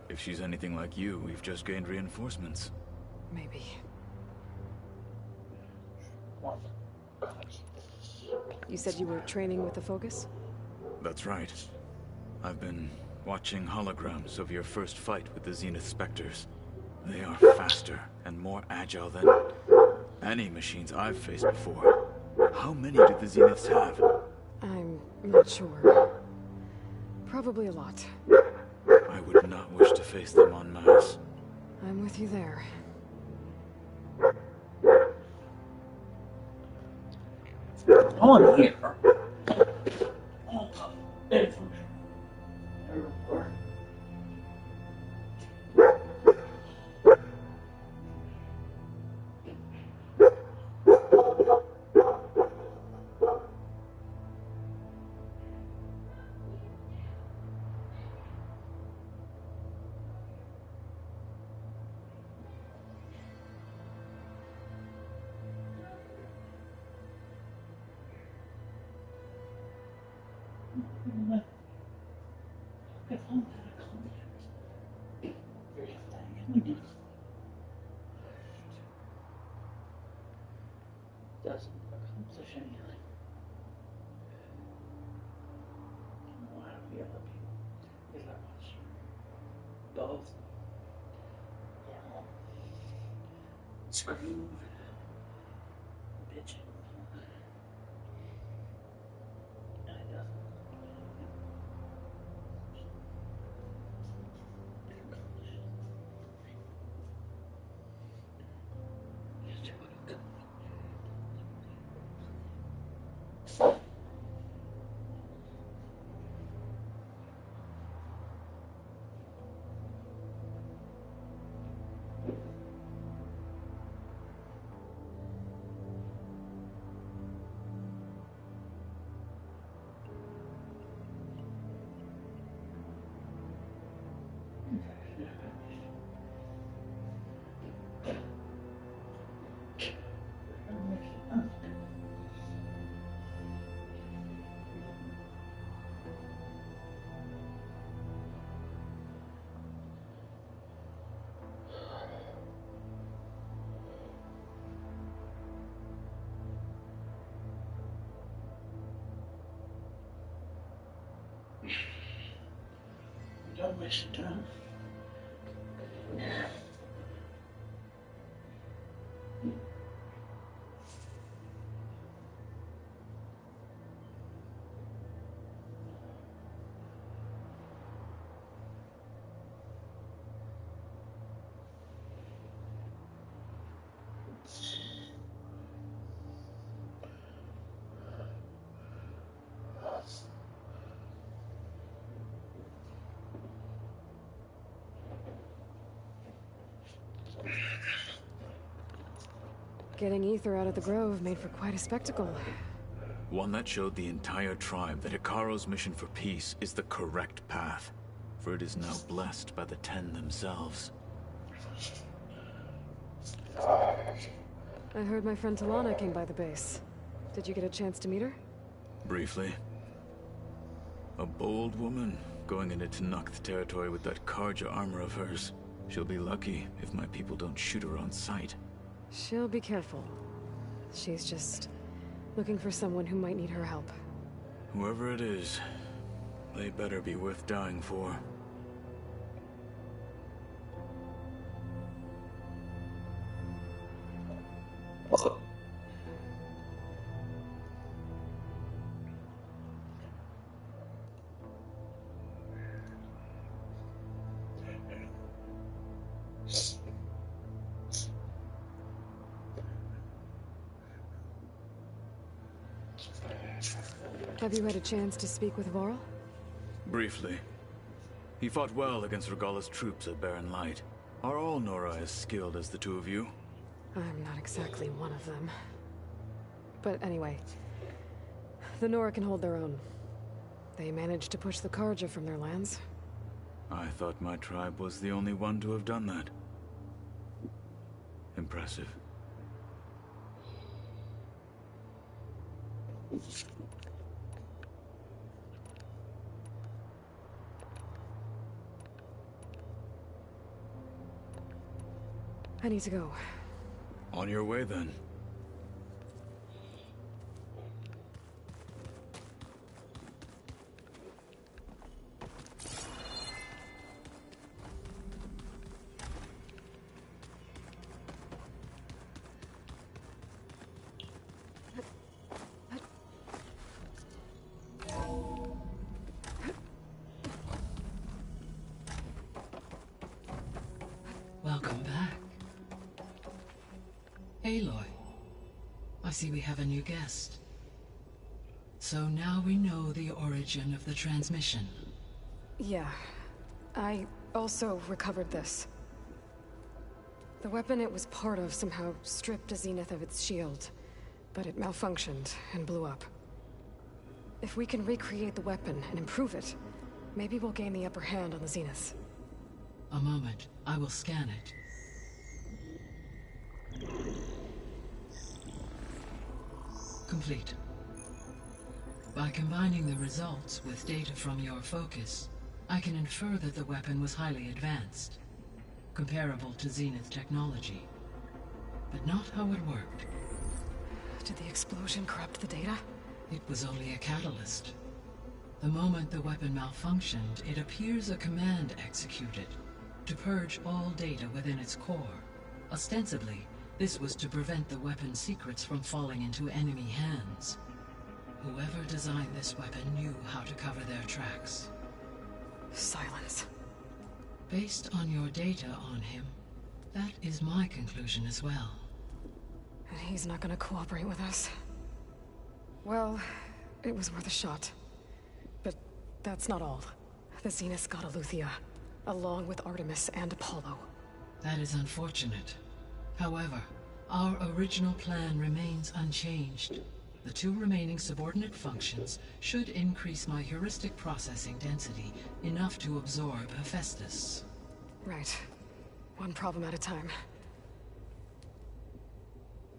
If she's anything like you, we've just gained reinforcements. Maybe. You said you were training with the Focus? That's right. I've been watching holograms of your first fight with the Zenith Spectres. They are faster and more agile than any machines I've faced before. How many do the Zeniths have? I'm not sure. Probably a lot. I would not wish to face them en masse. I'm with you there. On here. Doesn't accomplish anything. Why do we other people? We let us both yell, scream, bitching. And it doesn't. Don't waste your time. Getting ether out of the grove made for quite a spectacle. One that showed the entire tribe that Hikaro's mission for peace is the correct path, for it is now blessed by the Ten themselves. I heard my friend Talana came by the base. Did you get a chance to meet her? Briefly. A bold woman, going into Tenakth territory with that Karja armor of hers. She'll be lucky if my people don't shoot her on sight. She'll be careful. She's just looking for someone who might need her help. Whoever it is, they better be worth dying for. Have you had a chance to speak with Vorl? Briefly. He fought well against Regalla's troops at Barren Light. Are all Nora as skilled as the two of you? I'm not exactly one of them. But anyway, the Nora can hold their own. They managed to push the Karja from their lands. I thought my tribe was the only one to have done that. Impressive. I need to go. On your way, then. Welcome back. Aloy, I see we have a new guest. So now we know the origin of the transmission. Yeah. I also recovered this. The weapon it was part of somehow stripped a Zenith of its shield, but it malfunctioned and blew up. If we can recreate the weapon and improve it, maybe we'll gain the upper hand on the Zeniths. A moment, I will scan it. Complete. By combining the results with data from your focus, I can infer that the weapon was highly advanced, comparable to Zenith technology. But not how it worked. Did the explosion corrupt the data? It was only a catalyst. The moment the weapon malfunctioned, it appears a command executed to purge all data within its core. Ostensibly, this was to prevent the weapon's secrets from falling into enemy hands. Whoever designed this weapon knew how to cover their tracks. Silence. Based on your data on him, that is my conclusion as well. And he's not gonna cooperate with us. Well, it was worth a shot. But that's not all. The Zeniths got Aletheia, along with Artemis and Apollo. That is unfortunate. However, our original plan remains unchanged. The 2 remaining subordinate functions should increase my heuristic processing density enough to absorb Hephaestus. Right. One problem at a time.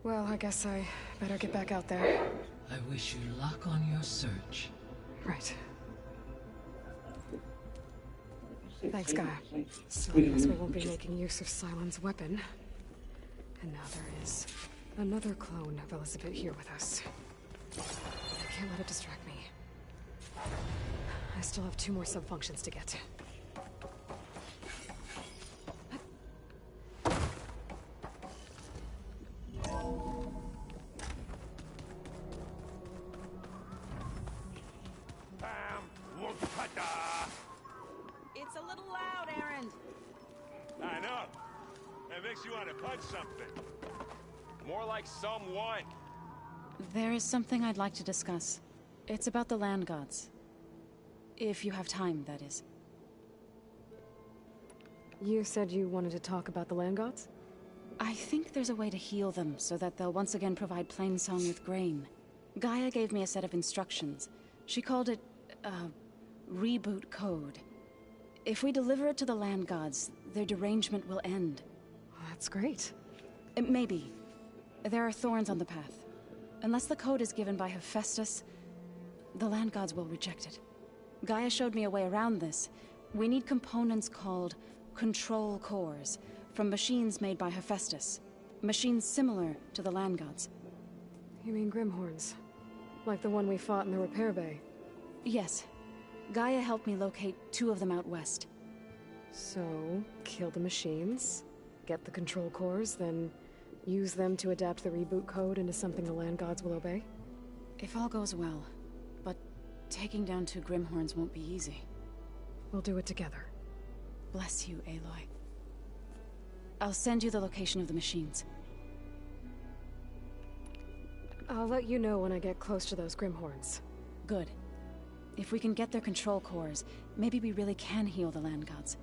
Well, I guess I better get back out there. I wish you luck on your search. Right. Thanks, Gaia. So I guess we won't be making use of Cylon's weapon. And now there is another clone of Elizabeth here with us. I can't let it distract me. I still have 2 more subfunctions to get. It's a little loud, Erend. I know. It makes you want to punch something. More like someone. There is something I'd like to discuss. It's about the land gods. If you have time, that is. You said you wanted to talk about the land gods? I think there's a way to heal them so that they'll once again provide Plainsong with grain. Gaia gave me a set of instructions. She called it, reboot code. If we deliver it to the land gods, their derangement will end. That's great. Maybe. There are thorns on the path. Unless the code is given by Hephaestus, the land gods will reject it. Gaia showed me a way around this. We need components called control cores from machines made by Hephaestus. Machines similar to the land gods. You mean Grimhorns? Like the one we fought in the repair bay? Yes. Gaia helped me locate 2 of them out west. So, kill the machines, get the control cores, then use them to adapt the reboot code into something the land gods will obey? If all goes well. But taking down 2 Grimhorns won't be easy. We'll do it together. Bless you, Aloy. I'll send you the location of the machines. I'll let you know when I get close to those Grimhorns. Good. If we can get their control cores, maybe we really can heal the land gods.